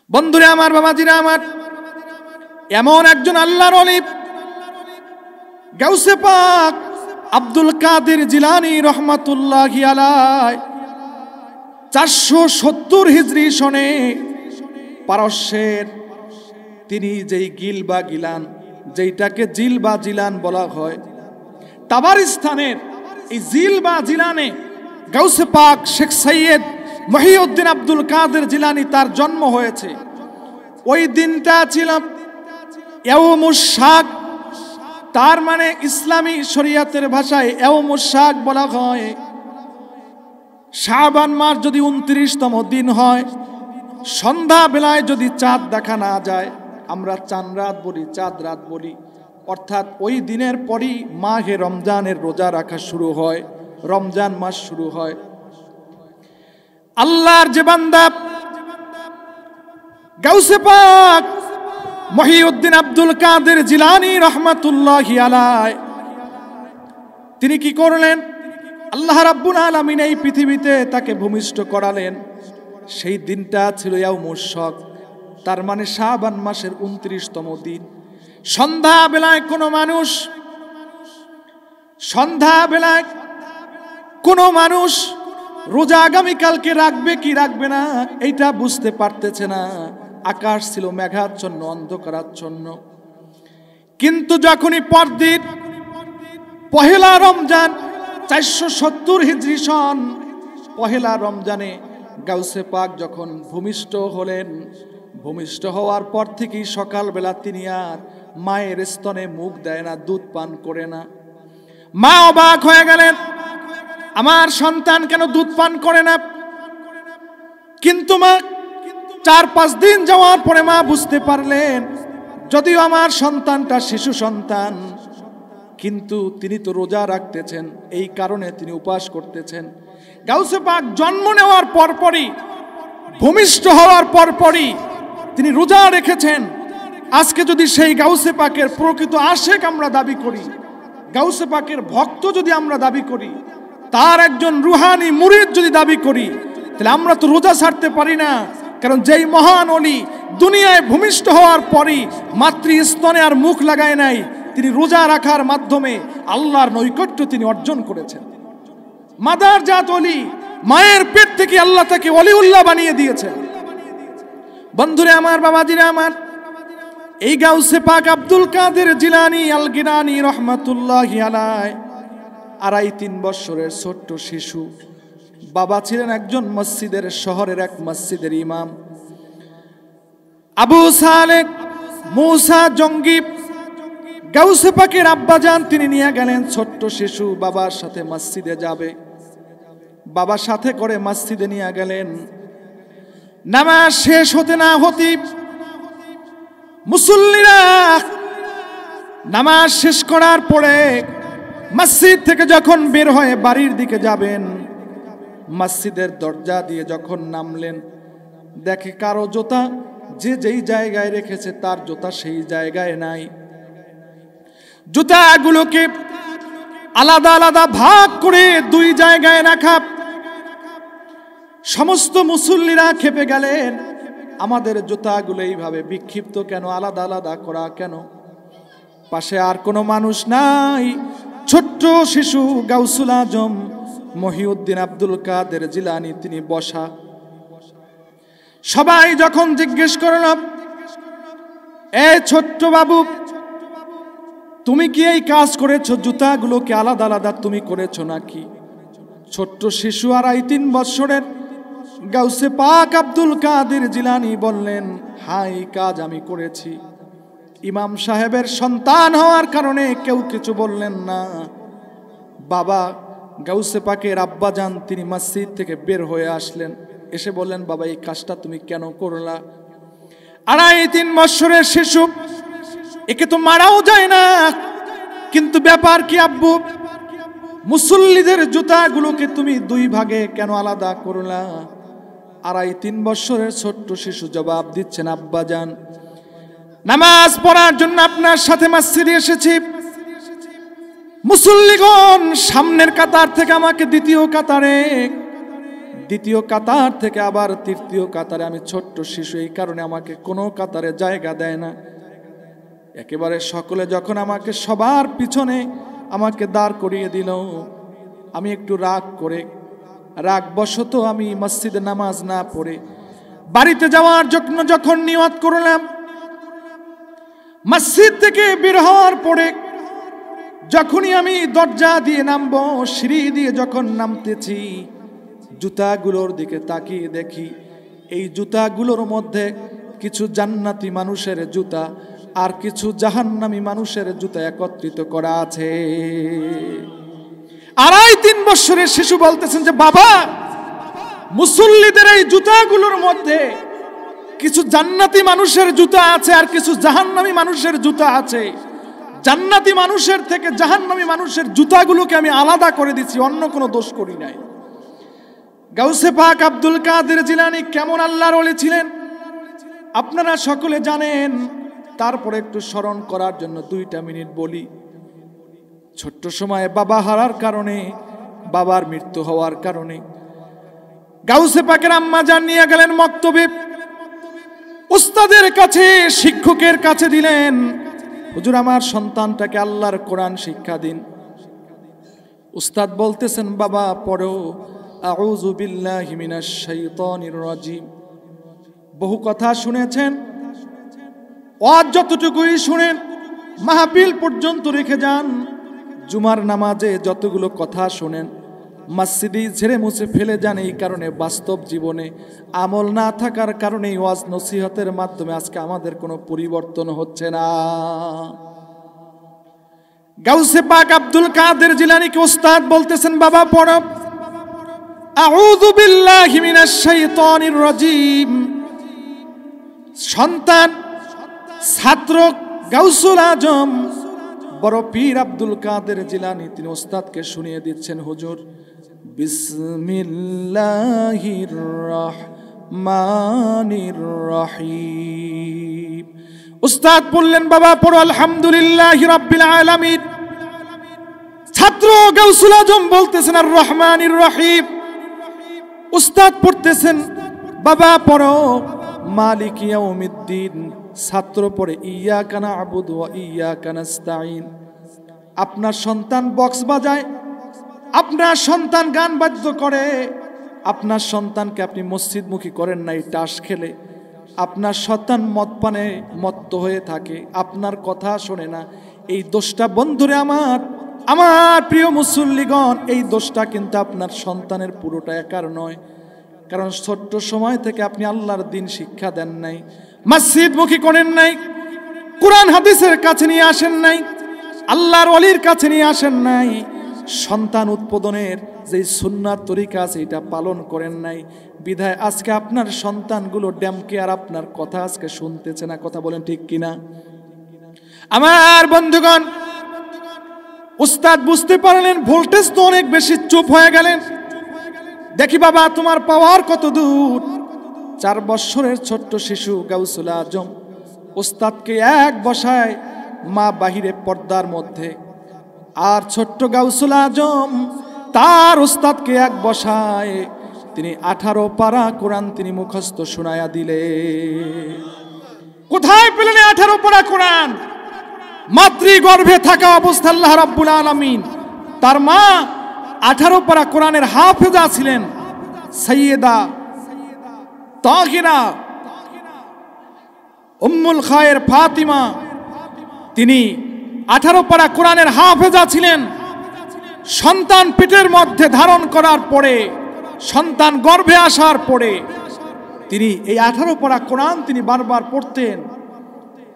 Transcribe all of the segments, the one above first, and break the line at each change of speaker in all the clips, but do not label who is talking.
বন্ধুরে আমার, বাবাজিরা আমার, এমন একজন আল্লাহর ওলি গাউসে পাক আব্দুল কাদের জিলানী রহমাতুল্লাহি আলাইহি 470 হিজরি সনে পারস্যের তিনি যেই গিল বা গিলান, যেইটাকে জিল বা জিলান বলা হয়, তাবারিস্তানের এই জিল বা জিলানে গাউসে পাক শেখ সৈয়দ মহিউদ্দিন আব্দুল কাদের জিলানী তার জন্ম হয়েছে। ওই দিনটা ছিল ইয়াউমুশ শাক, তার মানে ইসলামী শরীয়তের ভাষায় ইয়াউমুশ শাক বলা হয়। শাবান মাস যদি 29তম দিন হয়, সন্ধ্যা বেলায় যদি চাঁদ দেখা না যায়, আমরা চাঁদ রাত বলি, চাঁদ রাত বলি, অর্থাৎ ওই দিনের পরই মাহে রমজানের রোজা রাখা শুরু হয়, রমজান মাস শুরু হয়। আল্লাহর যে বান্দা গাউসে পাক মহিউদ্দিন আব্দুল কাদের জিলানী রহমাতুল্লাহি আলাইহি, তিনি কি করলেন? আল্লাহ রাব্বুল আলামিন এই পৃথিবীতে তাকে ভূমিষ্ঠ করালেন। সেই দিনটা ছিল ইয়াউমুশ শাক, তার মানে শাবান মাসের 29তম দিন। সন্ধ্যা বেলায় কোনো মানুষ রোজা আগামীকালকে রাখবে কি রাখবে না এইটা বুঝতে পারতেছে না। আকাশ ছিল মেঘাচ্ছন্ন, অন্ধকারাচ্ছন্ন। কিন্তু যখনই পরদিন পহেলা রমজান 470 হিজরি সন পহেলা রমজানে গাউসে পাক যখন ভূমিষ্ঠ হলেন, ভূমিষ্ঠ হওয়ার পর থেকেই সকালবেলা তিনি আর মায়ের স্তনে মুখ দেয় না, দুধ পান করে না। মা অবাক হয়ে গেলেন, আমার সন্তান কেন দুধ পান করে না? কিন্তু মা 4-5 দিন যাওয়ার পরে মা বুঝতে পারলেন, যদিও আমার সন্তানটা শিশু সন্তান, কিন্তু তিনি তো রোজা রাখতেছেন, এই কারণে তিনি উপবাস করতেছেন। গাউসে পাক জন্ম নেওয়ার পরপরই, ভূমিষ্ঠ হওয়ার পরপরই তিনি রোজা রেখেছেন। আজকে যদি সেই গাউসে পাকের প্রকৃত আশেক আমরা দাবি করি, গাউসে পাকের ভক্ত যদি আমরা দাবি করি, তার একজন রুহানি মুরিদ যদি দাবি করি, তাহলে আমরা তো রোজা ছাড়তে পারি না। কারণ যেই মহান ওলি দুনিয়ায় ভূমিষ্ঠ হওয়ার পরই মাতৃস্তনে আর মুখ লাগায় নাই, তিনি রোজা রাখার মাধ্যমে আল্লাহর নৈকট্য তিনি অর্জন করেছেন। মাদার জাত ওলি, মায়ের পেট থেকে আল্লাহ তাকে ওলিউল্লাহ বানিয়ে দিয়েছেন। বন্ধুরে আমার, বাবাজিরা আমার, এই গাউসে পাক আব্দুল কাদের জিলানী আল গিলানী রহমাতুল্লাহি আলাইহি 2.5-3 বছরের ছোট্ট শিশু। বাবা ছিলেন একজন মসজিদের, শহরের এক মসজিদের ইমাম। আবু সালেহ মুসা জঙ্গি গাউসে পাকের আব্বাজান তিনি নিয়ে গেলেন। ছোট্ট শিশু বাবার সাথে মসজিদে যাবে, বাবার সাথে করে মসজিদে নিয়ে গেলেন। নামাজ শেষ হতে না হতে মুসল্লিরা নামাজ শেষ করার পরে মসজিদ থেকে যখন বের হয়ে বাড়ির দিকে যাবেন, মসজিদের দরজা দিয়ে যখন নামলেন, দেখে কারো জুতা যে যেই জায়গায় রেখেছে তার জুতা সেই জায়গায় নাই। জুতাগুলোকে আলাদা আলাদা ভাগ করে 2 জায়গায় রাখা। সমস্ত মুসল্লিরা খেপে গেলেন, আমাদের জুতাগুলো এইভাবে বিক্ষিপ্ত কেন, আলাদা আলাদা করা কেন? পাশে আর কোনো মানুষ নাই, ছোট্ট শিশু গাউসুল আজম মহিউদ্দিন আব্দুল কাদের জিলানী তিনি বসা। সবাই যখন জিজ্ঞেস করল, এ ছোট্ট বাবু, তুমি কি এই কাজ করেছো? জুতাগুলোকে আলাদা আলাদা তুমি করেছো নাকি? ছোট্ট শিশু 2.5-3 বছরের গাউসে পাক আব্দুল কাদের জিলানী বললেন, হ্যাঁ, এই কাজ আমি করেছি। ইমাম সাহেবের সন্তান হওয়ার কারণে কেউ কিছু বললেন না। বাবা গাউসে পাকের আব্বাজান তিনি মসজিদ থেকে বের হয়ে আসলেন, এসে বললেন, বাবা এই কাজটা তুমি কেন করলা? 2.5-3 বছরের শিশু, একে তো মারাও যায় না, কিন্তু ব্যাপার কি আব্বু? মুসল্লিদের জুতাগুলোকে তুমি 2 ভাগে কেন আলাদা করলা? 2.5-3 বছরের ছোট্ট শিশু জবাব দিচ্ছেন, আব্বাজান, নামাজ পড়ার জন্য আপনার সাথে মসজিদে এসেছি। মুসল্লিগণ সামনের কাতার থেকে আমাকে দ্বিতীয় কাতারে দ্বিতীয় কাতার থেকে আবার তৃতীয় কাতারে আমি ছোট্ট শিশু, এই কারণে আমাকে কোনো কাতারে জায়গা দেয় না। একেবারে সকলে যখন আমাকে সবার পিছনে আমাকে দাঁড় করিয়ে দিল, আমি একটু রাগ বশত আমি মসজিদে নামাজ না পড়ে বাড়িতে যাওয়ার জন্য যখন নিয়ত করলাম, মসজিদ থেকে বের হওয়ার পরে যখনই আমি দরজা দিয়ে নামবো, সিঁড়ি দিয়ে যখন নামতেছি, জুতাগুলোর দিকে তাকিয়ে দেখি এই জুতাগুলোর মধ্যে কিছু জান্নাতি মানুষের জুতা আর কিছু জাহান্নামী মানুষের জুতা একত্রিত করা আছে। 2.5-3 বছরের শিশু বলতেছেন যে বাবা, মুসল্লিদের এই জুতাগুলোর মধ্যে কিছু জান্নাতি মানুষের জুতা আছে আর কিছু জাহান্নামী মানুষের জুতা আছে। জান্নাতি মানুষের থেকে জাহান্নামী মানুষের জুতাগুলোকে আমি আলাদা করে দিচ্ছি, অন্য কোনো দোষ করি নাই। গাউসে পাক আব্দুল কাদের জিলানী কেমন আল্লাহর ওলি ছিলেন আপনারা সকলে জানেন। তারপরে একটু স্মরণ করার জন্য 2টা মিনিট বলি। ছোট্ট সময়ে বাবা হারার কারণে, বাবার মৃত্যু হওয়ার কারণে গাউসে পাকের আম্মা জান নিয়ে গেলেন মক্তবে, উস্তাদের কাছে, শিক্ষকের কাছে দিলেন, হুজুর আমার সন্তানটাকে আল্লাহর কোরআন শিক্ষা দিন। উস্তাদ বলতেছেন বাবা পড়ো আউযু বিল্লাহি মিনাশ শাইতানির রাজিম। বহু কথা শুনেছেন, ওয়াজ যতটুকুই শুনেন মাহফিল পর্যন্ত রেখে যান, জুমার নামাজে যতগুলো কথা শুনেন মসজিদে ঝেড়ে মুছে ফেলে যান। এই কারণে বাস্তব জীবনে আমল না থাকার কারণে ওয়াজ নসিহতের মাধ্যমে আজকে আমাদের কোনো পরিবর্তন হচ্ছে না। গাউসে পাক আব্দুল কাদের জিলানীকে উস্তাদ বলতেছেন বাবা পড়ো আউযু বিল্লাহি মিনাশ শাইতানির রাজিম। সন্তান, ছাত্র গাউসুল আজম বড় পীর আব্দুল কাদের জিলানী তিনি উস্তাদকে শুনিয়ে দিচ্ছেন, হুজুর বিসমিল্লাহির রহমানির রহিম। উস্তাদ বললেন বাবা পড়ো আলহামদুলিল্লাহি রাব্বিল আলামিন। ছাত্র গাউসুল আজম বলতেছেন আর রহমানির রহিম। উস্তাদ পড়তেছেন বাবা পড়ো মালিক ইয়াউমিদ্দিন। ছাত্র পড়ে ইয়াকা না'বুদু ওয়া ইয়াকা নাস্তাঈন। আপনার সন্তান বক্স বাজায়, আপনার সন্তান গান বাদ্য করে, আপনার সন্তানকে আপনি মসজিদমুখী করেন নাই তাস খেলে, আপনার সন্তান মদ পানে মত্ত হয়ে থাকে, আপনার কথা শোনে না, এই দোষটা বন্ধুরে আমার প্রিয় মুসল্লিগণ, এই দোষটা কিন্তু আপনার সন্তানের পুরোটা একার নয়। কারণ ছোট্ট সময় থেকে আপনি আল্লাহর দ্বীন শিক্ষা দেন নাই, মসজিদমুখী করেন নাই, কোরআন হাদিসের কাছে নিয়ে আসেন নাই, আল্লাহর ওলির কাছে নিয়ে আসেন নাই, সন্তান উৎপাদনের যে সুন্নাত তরিকা আছে এটা পালন করেন নাই। বিধায় আজকে আপনার সন্তানগুলো ড্যামকে আর আপনার কথা আজকে শুনতেছে না। কথা বলেন ঠিক কিনা? আমার বন্ধুগণ, উস্তাদ বুঝতে পারলেন ভোল্টেজ তো অনেক বেশি, চুপ হয়ে গেলেন। দেখি বাবা তোমার পাওয়ার কত দূর। 4 বছরের ছোট্ট শিশু গাউসুল আজম উস্তাদকে এক বসায় মা বাহিরে পর্দার মধ্যে, আর ছোট্ট গাউসুল আজম তার উস্তাদকে এক বসায় তিনি 18 পারা কোরআন তিনি মুখস্থ শোনায়া দিলে। কোথায় পেলেন 18 পারা কোরআন? মাতৃগর্ভে থাকা অবস্থা আল্লাহ রাব্বুল আলামিন তার মা 18 পারা কোরআনের হাফেজা ছিলেন সাইয়েদা তাহিরা উম্মুল খায়ের ফাতিমা। তিনি 18 পারা কোরআনের হাফেজা ছিলেন। সন্তান পেটের মধ্যে ধারণ করার পরে, সন্তান গর্ভে আসার পরে তিনি এই 18 পারা কোরআন তিনি বারবার পড়তেন,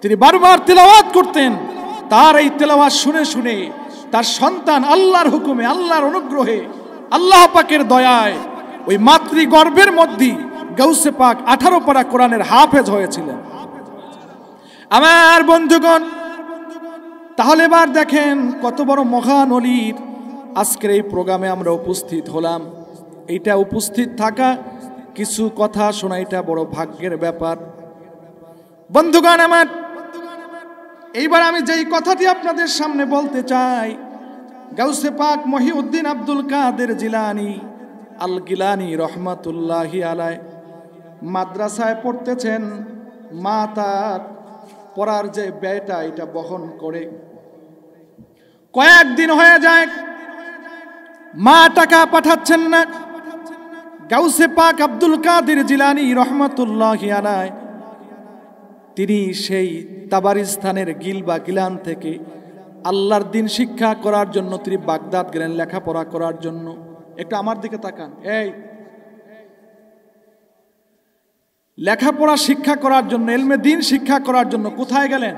তিনি বারবার তেলাওয়াত করতেন। তার এই তেলাওয়াত শুনে শুনে তার সন্তান আল্লাহর হুকুমে, আল্লাহর অনুগ্রহে, আল্লাহ পাকের দয়ায় ওই মাতৃগর্ভের মধ্যে গাউসে পাক 18 পারা কোরআনের হাফেজ হয়েছিলেন। আমার বন্ধুগণ, তাহলে এবার দেখেন কত বড় মহান ওলির আজকের এই প্রোগ্রামে আমরা উপস্থিত হলাম। এইটা উপস্থিত থাকা, কিছু কথা শোনা, এটা বড় ভাগ্যের ব্যাপার। বন্ধুগণ আমার, এইবার আমি যেই কথাটি আপনাদের সামনে বলতে চাই, গাউসে পাক মহিউদ্দিন আব্দুল কাদের জিলানী আল গিলানি রহমাতুল্লাহি আলাই মাদ্রাসায় পড়তেছেন, মা তার পড়ার যে ব্যয়টা এটা বহন করে। কয়েকদিন হয়ে যায়, মা টাকা পাঠাচ্ছেন না। গাউসে পাক আব্দুল কাদের জিলানী রহমাতুল্লাহি আলাই তিনি সেই তাবারিস্তানের গিলবা গিলান থেকে আল্লাহর দিন শিক্ষা করার জন্য তিনি বাগদাদ গেলেন লেখাপড়া করার জন্য। একটু আমার দিকে তাকান, এই লেখাপড়া শিক্ষা করার জন্য, ইলমে দিন শিক্ষা করার জন্য কোথায় গেলেন?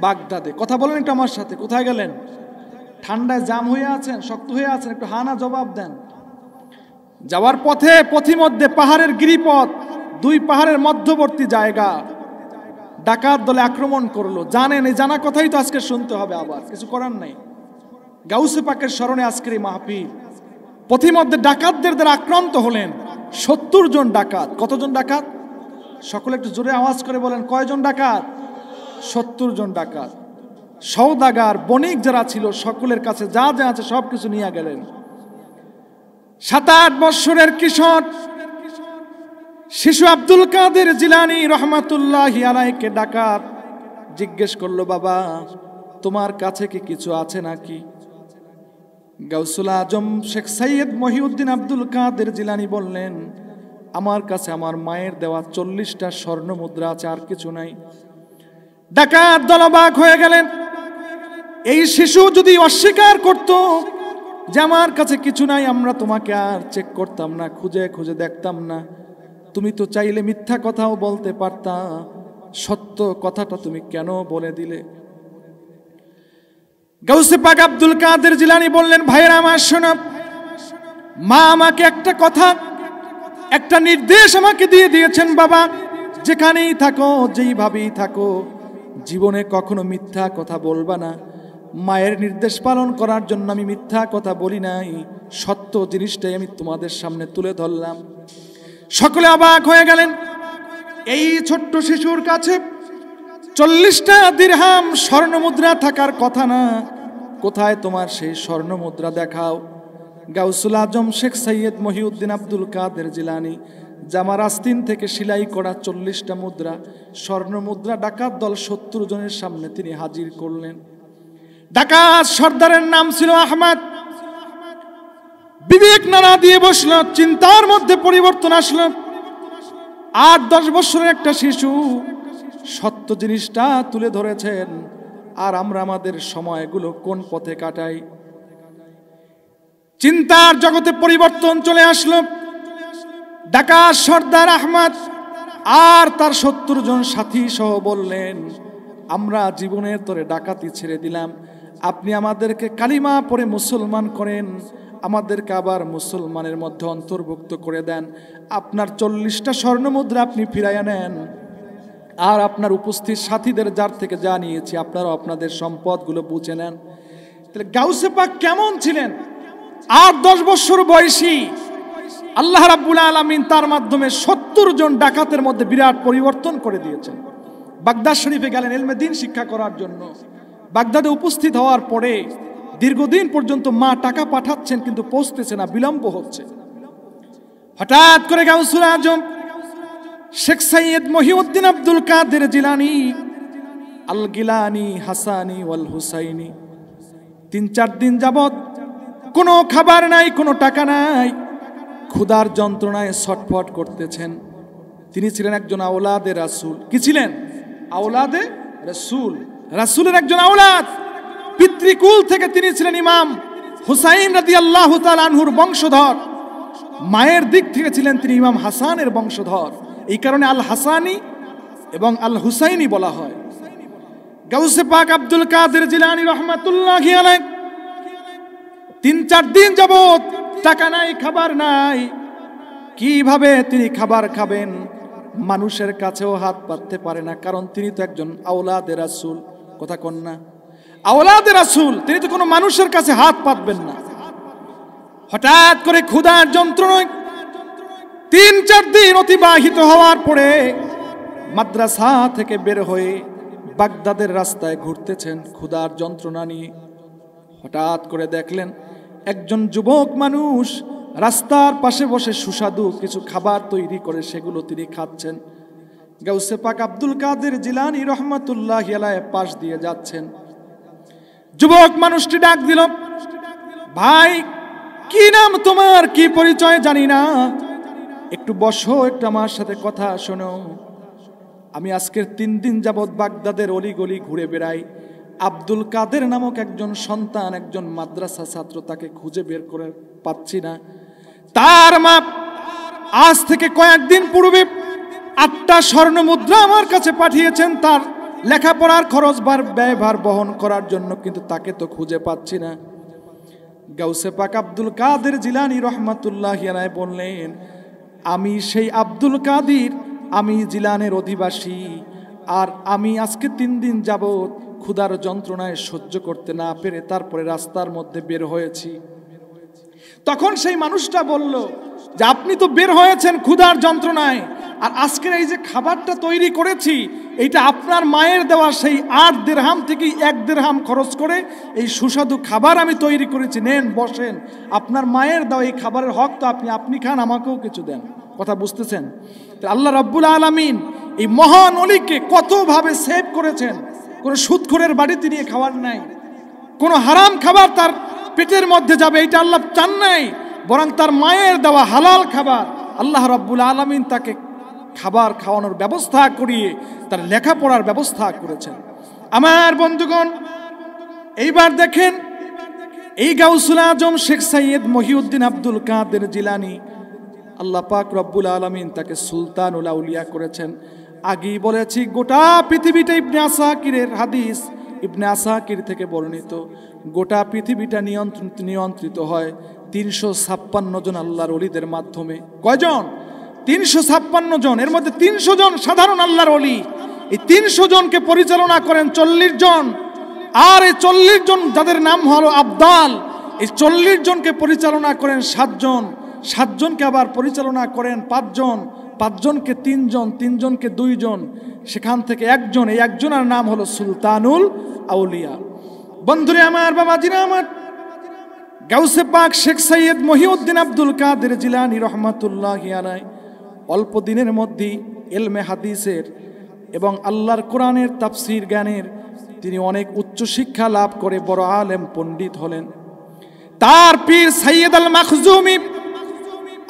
বাগদাদে। কথা বলেন একটু আমার সাথে, কোথায় গেলেন? ঠান্ডায় জাম হয়ে আছেন, শক্ত হয়ে আছেন, একটু হানা জবাব দেন। যাওয়ার পথে পথিমধ্যে পাহাড়ের গিরিপথ, দুই পাহাড়ের মধ্যবর্তী জায়গা, ডাকাত দলে আক্রমণ করলো। জানেন, এই জানা কথাই তো আজকে শুনতে হবে, আবার কিছু করার নাই। গাউসে পাকের স্মরণে আজকের এই মাহফিল। পথিমধ্যে ডাকাতদের দ্বারা আক্রান্ত হলেন 70 জন ডাকাত। কতজন ডাকাত? সকলে একটু জোরে আওয়াজ করে বলেন, কয়জন ডাকাত? 70 জন ডাকাত। সওদাগার বণিক যারা ছিল সকলের কাছে যা যা আছে সবকিছু নিয়ে গেলেন। 7-8 বৎসরের কিশোর শিশু আব্দুল কাদের জিলানী রহমাতুল্লাহি আলাইকে ডাকাত জিজ্ঞেস করলো, বাবা তোমার কাছে কি কিছু আছে নাকি? গাউসুল আজম শেখ সৈয়দ মহিউদ্দিন আব্দুল কাদের জিলানী বললেন, আমার কাছে আমার মায়ের দেওয়া 40টা স্বর্ণ মুদ্রা আছে, আর কিছু নাই। ডাকাত দল অবাক হয়ে গেলেন। এই শিশু যদি অস্বীকার করত যে আমার কাছে কিছু নাই, আমরা তোমাকে আর চেক করতাম না, খুঁজে খুঁজে দেখতাম না। তুমি তো চাইলে মিথ্যা কথাও বলতে পারতা, সত্য কথাটা তুমি কেন বলে দিলে? গাউসে পাক আব্দুল কাদের জিলানী বললেন, ভাইয়েরা আমার শোনো, মা আমাকে একটা কথা, একটা নির্দেশ আমাকে দিয়ে দিয়েছেন, বাবা যেখানেই থাকো, যেইভাবেই থাকো, জীবনে কখনো মিথ্যা কথা বলবা না। মায়ের নির্দেশ পালন করার জন্য আমি মিথ্যা কথা বলি নাই, সত্য জিনিসটাই আমি তোমাদের সামনে তুলে ধরলাম। সকলে অবাক হয়ে গেলেন। এই ছোট্ট শিশুর কাছে 40টা দিরহাম স্বর্ণ মুদ্রা থাকার কথা না, কোথায় তোমার সেই স্বর্ণ মুদ্রা দেখাও? গাউসুল আজম শেখ সৈয়দ মহিউদ্দিন আব্দুল কাদের জিলানী জামার আস্তিন থেকে সেলাই করা 40টা মুদ্রা, স্বর্ণ মুদ্রা ডাকাত দল 70 জনের সামনে তিনি হাজির করলেন। ডাকাত সর্দারের নাম ছিল আহমদ। বিবেক নাড়া দিয়ে বসল, চিন্তার মধ্যে পরিবর্তন আসলো। 8-10 বছরের একটা শিশু সত্য জিনিসটা তুলে ধরেছেন, আর আমরা আমাদের সময়গুলো কোন পথে কাটাই? চিন্তার জগতে পরিবর্তন চলে আসলো। ডাকাত সর্দার আহমদ আর তার 70 জন সাথী সহ বললেন, আমরা জীবনের তরে ডাকাতি ছেড়ে দিলাম, আপনি আমাদেরকে কালিমা পড়ে মুসলমান করেন, আমাদেরকে আবার মুসলমানের মধ্যে অন্তর্ভুক্ত করে দেন। আপনার 40টা স্বর্ণ মুদ্রা আপনি ফিরাইয়া নেন, আর আপনার উপস্থিত সাথীদের যার থেকে যা নিয়েছি আপনারাও আপনাদের সম্পদগুলো বুঝে নেন। তাহলে গাউসে পাক কেমন ছিলেন? 8-10 বছর বয়সী আল্লাহ রাব্বুল আলামিন তার মাধ্যমে 70 জন ডাকাতের মধ্যে বিরাট পরিবর্তন করে দিয়েছেন। বাগদাদ শরীফে গেলেন ইলমে দিন শিক্ষা করার জন্য। বাগদাদে উপস্থিত হওয়ার পরে দীর্ঘদিন পর্যন্ত মা টাকা পাঠাচ্ছেন, কিন্তু পৌঁছতেছে না, বিলম্ব হচ্ছে। হঠাৎ করে গাউসুল আজম শেখ সৈয়দ মহিউদ্দিন আব্দুল কাদের জিলানী আল গিলানি হাসানি ওয়াল হুসাইনি 3-4 দিন যাবত কোনো খাবার নাই, কোনো টাকা নাই, ক্ষুধার যন্ত্রণায় ছটফট করতেছেন। তিনি ছিলেন একজন আওলাদে রাসূল। কি ছিলেন? আওলাদে রাসূল, রাসূলের একজন আওলাদ। পিতৃকুল থেকে তিনি ছিলেন ইমাম হুসাইন রাদিয়াল্লাহু তাআলা আনহুর বংশধর। মায়ের দিক থেকে ছিলেন তিনি ইমাম হাসানের বংশধর। এই কারণে আল হাসানি এবং আল হুসাইনি বলা হয়। গাউসে পাক আব্দুল কাদের জিলানী রহমাতুল্লাহি আলাইহি 3-4 দিন যাবত টাকা নাই, খাবার নাই, কিভাবে তিনি খাবার খাবেন? মানুষের কাছেও হাত পাততে পারে না, কারণ তিনি তো একজন আওলাদে রাসূল। কথা কন না? আওলাদে রাসূল, তিনি তো কোনো মানুষের কাছে হাত পাতবেন না। হঠাৎ করে ক্ষুধার যন্ত্রণায় 3-4 দিন অতিবাহিত হওয়ার পরে মাদ্রাসা থেকে বের হয়ে বাগদাদের রাস্তায় ঘুরতেছেন ক্ষুধার যন্ত্রণা নিয়ে। হঠাৎ করে দেখলেন একজন যুবক মানুষ রাস্তার পাশে বসে সুস্বাদু কিছু খাবার তৈরি করে সেগুলো তিনি খাচ্ছেন। গাউসে পাক আব্দুল কাদের জিলানী রহমাতুল্লাহি আলাইহি পাশ দিয়ে যাচ্ছেন। যুবক মানুষটি ডাক দিল, ভাই কি নাম তোমার, কি পরিচয় জানি না, একটু বসো, একটু আমার সাথে কথা শোনো। আমি আজকের 3 দিন যাবৎ বাগদাদের অলিগলি ঘুরে বেড়াই, আব্দুল কাদের নামক একজন সন্তান, একজন মাদ্রাসা ছাত্র, তাকে খুঁজে বের করে পাচ্ছি না। তার মা আজ থেকে কয়েকদিন পূর্বে 8টা স্বর্ণ মুদ্রা আমার কাছে পাঠিয়েছেন তার লেখাপড়ার খরচ ব্যয়ভার বহন করার জন্য, কিন্তু তাকে তো খুঁজে পাচ্ছি না। গাউসে পাক আব্দুল কাদের জিলানী রহমাতুল্লাহি আলাইহি বললেন, আমি সেই আব্দুল কাদের, আমি জিলানের অধিবাসী, আর আমি আজকে 3 দিন যাবৎ ক্ষুধার যন্ত্রণায় সহ্য করতে না পেরে তারপরে রাস্তার মধ্যে বের হয়েছি। তখন সেই মানুষটা বলল যে আপনি তো বের হয়েছেন ক্ষুধার যন্ত্রণায়, আর আজকের এই যে খাবারটা তৈরি করেছি এইটা আপনার মায়ের দেওয়া সেই 8 দিরহাম থেকে 1 দিরহাম খরচ করে এই সুস্বাদু খাবার আমি তৈরি করেছি, নেন বসেন, আপনার মায়ের দেওয়া এই খাবারের হক তো আপনি খান, আমাকেও কিছু দেন। কথা বুঝতেছেন? আল্লাহ রাব্বুল আলামিন এই মহান ওলিকে কতভাবে সেভ করেছেন। কোনো সুদখোরের বাড়িতে নিয়ে খাওয়ার নাই, কোনো হারাম খাবার তার পেটের মধ্যে যাবে এটা আল্লাহ চান নাই, বরং তার মায়ের দেওয়া হালাল খাবার আল্লাহ রাব্বুল আলামিন তাকে খাবার খাওয়ানোর ব্যবস্থা করিয়ে তার লেখাপড়ার ব্যবস্থা করেছেন। আমার বন্ধুগণ, এইবার দেখেন এই গাউসুল আজম শেখ সাইয়্যেদ মহিউদ্দিন আব্দুল কাদের জিলানী, আল্লাহ পাক রব্বুল আলামিন তাকে সুলতানুল আউলিয়া করেছেন। আগেই বলেছি গোটা পৃথিবীটা ইবনে আসাকিরের হাদিস, ইবনে আসাকির থেকে বর্ণিত, গোটা পৃথিবীটা নিয়ন্ত্রিত হয় 356 জন আল্লাহর ওলিদের মাধ্যমে। কয়জন? 356 জন। এর মধ্যে 300 জন সাধারণ আল্লাহর ওলি। এই 300 জনকে পরিচালনা করেন 40 জন, আর এই 40 জন যাদের নাম হলো আবদাল, এই 40 জনকে পরিচালনা করেন 7 জন, 7 জনকে আবার পরিচালনা করেন 5 জন, 5 জনকে 3 জন, 3 জনকে 2 জন, সেখান থেকে একজন, এই একজনের নাম হলো সুলতানুল আউলিয়া। বন্ধুরে আমার, বাবাজিরা আমার, গাউসে পাক শেখ সাইয়্যেদ মহিউদ্দিন আব্দুল কাদের জিলানী রহমাতুল্লাহি আলাইহি অল্প দিনের মধ্যেই ইলমে হাদিসের এবং আল্লাহর কোরআনের তাফসীর জ্ঞানের তিনি অনেক উচ্চ শিক্ষা লাভ করে বড় আলেম পণ্ডিত হলেন। তার পীর সাইয়্যেদ আল মাখজুমি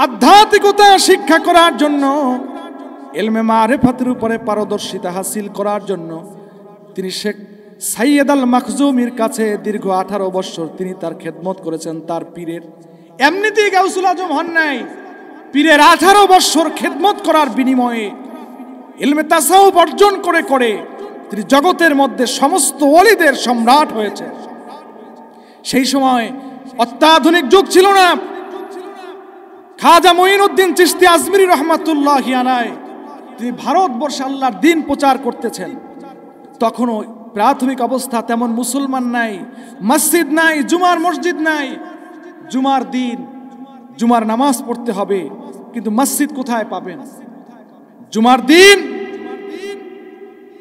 আধ্যাত্মিকতা শিক্ষা করার জন্য, ইলমে মারিফাতের উপরে পারদর্শিতা হাসিল করার জন্য তিনি শেখ সাইয়্যেদ আল মাখজুমির কাছে দীর্ঘ 18 বছর তিনি তার খেদমত করেছেন। তার পীরের এমনিতেই গাউসুল আজম হন নাই, পীরের 18 বছর খেদমত করার বিনিময়ে ইলমে তাসাউফ অর্জন করে করে তিনি জগতের মধ্যে সমস্ত ওলিদের সম্রাট হয়েছেন। সেই সময় অত্যাধুনিক যুগ ছিল না। খাজা মঈনুদ্দিন চিশতি আজমিরি রহমাতুল্লাহি আলাইহি তিনি ভারতবর্ষে আল্লাহর দ্বীন প্রচার করতেছেন। তখনও প্রাথমিক অবস্থা, তেমন মুসলমান নাই, মসজিদ নাই, জুমার মসজিদ নাই। জুমার দিন জুমার নামাজ পড়তে হবে, কিন্তু মসজিদ কোথায় পাবেন? জুমার দিন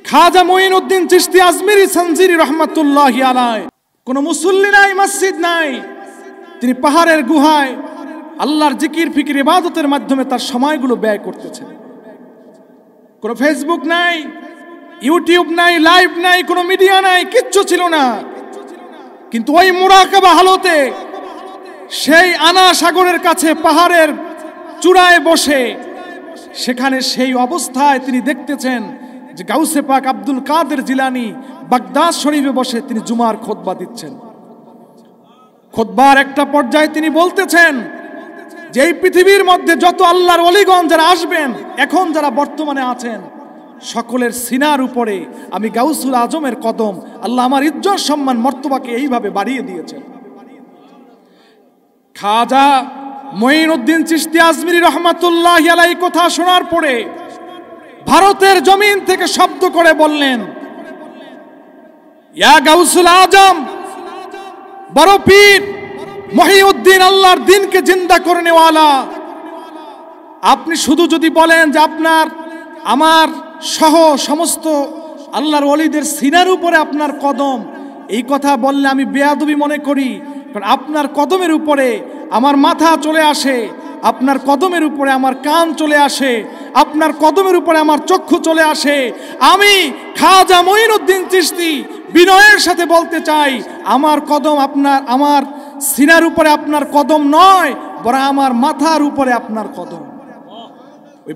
খাজা মঈনুদ্দিন চিশতি আজমিরি সঞ্জিরি রহমাতুল্লাহি আলাইহি কোনো মুসল্লি নাই, মসজিদ নাই। তিনি পাহাড়ের গুহায় আল্লাহর জিকির ফিকির ইবাদতের মাধ্যমে তার সময়গুলো ব্যয় করতেছেন। কোনো ফেসবুক নাই, ইউটিউব নাই, লাইভ নাই, কোনো মিডিয়া নাই, কিচ্ছু ছিল না। কিন্তু ওই মুরাকাবা হালতে সেই আনা সাগরের কাছে পাহাড়ের চূড়ায় বসে সেখানে সেই অবস্থায় তিনি দেখতেছেন যে গাউসে পাক আব্দুল কাদের জিলানী বাগদাদ শরীফে বসে তিনি জুমার খুতবা দিচ্ছেন। খুতবার একটা পর্যায়ে তিনি বলতেছেন যে এই পৃথিবীর মধ্যে যত আল্লাহর ওলিগণ যারা আসবেন, এখন যারা বর্তমানে আছেন, সকলের সিনার উপরে আমি গাউসুল আজমের কদম, আল্লাহ আমার ইজ্জত সম্মান মর্তবাকে এইভাবে বাড়িয়ে দিয়েছেন। খাজা মঈনুদ্দিন চিশতি আজমিরি রহমাতুল্লাহি আলাইহি কথা শোনার পরে ভারতের জমিন থেকে শব্দ করে বললেন, ইয়া গাউসুল আজম, বড় পীর মহিউদ্দিন, আল্লাহর দ্বীনকে জিন্দা করনেওয়ালা, আপনি শুধু যদি বলেন যে আপনার আমার সহ সমস্ত আল্লাহর ওলিদের সিনার উপরে আপনার কদম, এই কথা বললে আমি বেয়াদবি মনে করি, কারণ আপনার কদমের উপরে আমার মাথা চলে আসে, আপনার কদমের উপরে আমার কান চলে আসে, আপনার কদমের উপরে আমার চক্ষু চলে আসে। আমি খাজা মঈনুদ্দিন চিশতি বিনয়ের সাথে বলতে চাই, আমার কদম আমার সিনার উপরে আপনার কদম নয়, বরং আমার মাথার উপরে আপনার কদম। ওই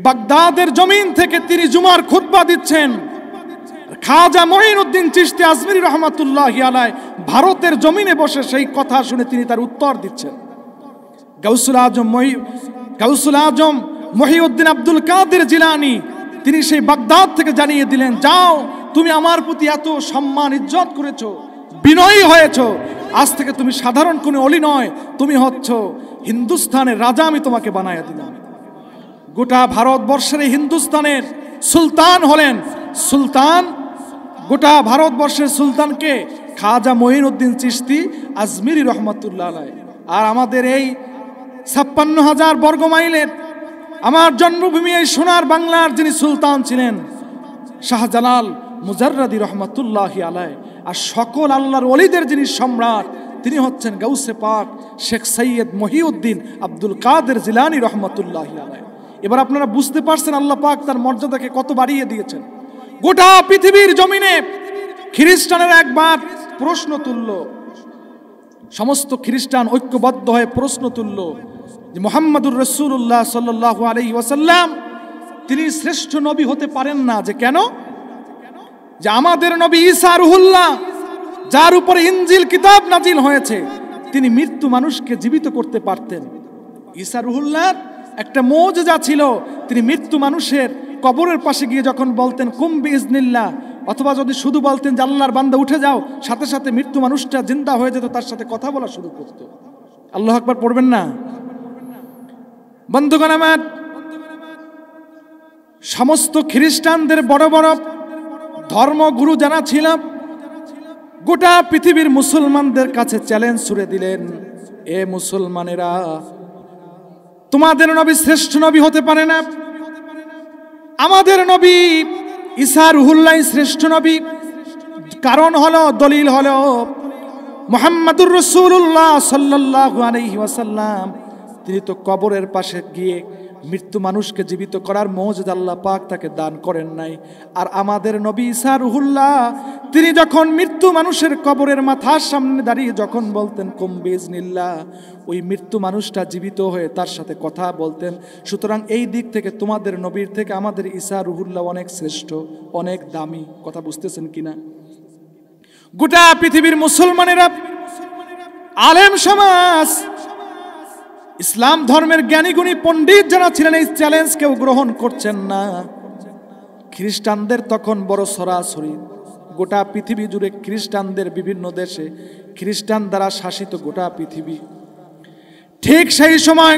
বাগদাদের জমিন থেকে তিনি জুমার খুতবা দিচ্ছেন। খাজা মঈনুদ্দিন চিশতি আজমিরি রহমাতুল্লাহি আলাইহি ভারতের জমিনে বসে সেই কথা শুনে তিনি তার উত্তর দিচ্ছেন। গাউসুল আজম মহিউদ্দিন আব্দুল কাদের জিলানী তিনি সেই বাগদাদ থেকে জানিয়ে দিলেন, যাও, তুমি আমার প্রতি এত সম্মান ইজ্জত করেছো, বিনয়ী হয়েছো, আজ থেকে তুমি সাধারণ কোনো অলি নয়, তুমি হচ্ছ হিন্দুস্তানের রাজা, আমি তোমাকে বানায়া দিলাম। গোটা ভারতবর্ষের হিন্দুস্তানের সুলতান হলেন সুলতান, গোটা ভারতবর্ষের সুলতানকে খাজা মঈনুদ্দিন চিশতি আজমিরি রহমাতুল্লাহ আলাইহি। আর আমাদের এই ৫৬,০০০ বর্গ মাইলের আমার জন্মভূমি এই সোনার বাংলার যিনি সুলতান ছিলেন শাহজালাল মুজাররাদি রহমাতুল্লাহি আলাইহি। আর সকল আল্লাহর ওলিদের যিনি সম্রাট তিনি হচ্ছেন গাউসে পাক শেখ সৈয়দ মহিউদ্দিন আব্দুল কাদের জিলানী রহমাতুল্লাহি আলাইহি। এবার আপনারা বুঝতে পারছেন আল্লাহ পাক তার মর্যাদাকে কত বাড়িয়ে দিয়েছেন। গোটা পৃথিবীর জমিনে খ্রিস্টানের একবার প্রশ্ন তুলল, সমস্ত খ্রিস্টান ঐক্যবদ্ধ হয়ে প্রশ্ন তুলল যে মুহাম্মাদুর রাসূলুল্লাহ সাল্লাল্লাহু আলাইহি ওয়াসাল্লাম তিনি শ্রেষ্ঠ নবী হতে পারেন না। যে কেন? যে আমাদের নবী ঈসা রুহুল্লাহ, যার উপরে ইনজিল কিতাব নাজিল হয়েছে, তিনি মৃত্যু মানুষকে জীবিত করতে পারতেন। ঈসা রুহুল্লাহর একটা মুজিজা ছিল, তিনি মৃত্যু মানুষের কবরের পাশে গিয়ে যখন বলতেন কুম বিইজনিল্লাহ, অথবা যদি শুধু বলতেন যে আল্লাহর বান্দা উঠে যাও, সাথে সাথে মৃত্যু মানুষটা জিন্দা হয়ে যেত, তার সাথে কথা বলা শুরু করত। আল্লাহু আকবার পড়বেন না? বন্ধুগণ আমার, সমস্ত খ্রিস্টানদের বড় বড় ধর্মগুরু যারা ছিল গোটা পৃথিবীর মুসলমানদের কাছে চ্যালেঞ্জ ছুড়ে দিলেন, এ মুসলমানেরা, তোমাদের নবী শ্রেষ্ঠ নবী হতে পারে না। আমাদের নবী ঈসা রুহুল্লাহ শ্রেষ্ঠ নবী। কারণ হলো, দলিল হলো মুহাম্মাদুর রাসূলুল্লাহ সাল্লাল্লাহু আলাইহি ওয়াসাল্লাম তিনি তো কবরের পাশে গিয়ে মৃত্যু মানুষকে জীবিত করার মুজিজা আল্লাহ পাক তাকে দান করেন নাই। আর আমাদের নবী ঈসা রুহুল্লাহ তিনি যখন মৃত্যু মানুষের কবরের মাথার সামনে দাঁড়িয়ে যখন বলতেন কুম বিইজনিল্লাহ, ওই মৃত্যু মানুষটা জীবিত হয়ে তার সাথে কথা বলতেন। সুতরাং এই দিক থেকে তোমাদের নবীর থেকে আমাদের ঈসা রুহুল্লাহ অনেক শ্রেষ্ঠ, অনেক দামি। কথা বুঝতেছেন কিনা? গোটা পৃথিবীর মুসলমানেরা, আলেম সমাজ, ইসলাম ধর্মের জ্ঞানীগুণী পণ্ডিত যারা ছিলেন এই চ্যালেঞ্জ কেউ গ্রহণ করছেন না। খ্রিস্টানদের তখন বড় সরাসরি, গোটা পৃথিবী জুড়ে খ্রিস্টানদের, বিভিন্ন দেশে খ্রিস্টান দ্বারা শাসিত গোটা পৃথিবী। ঠিক সেই সময়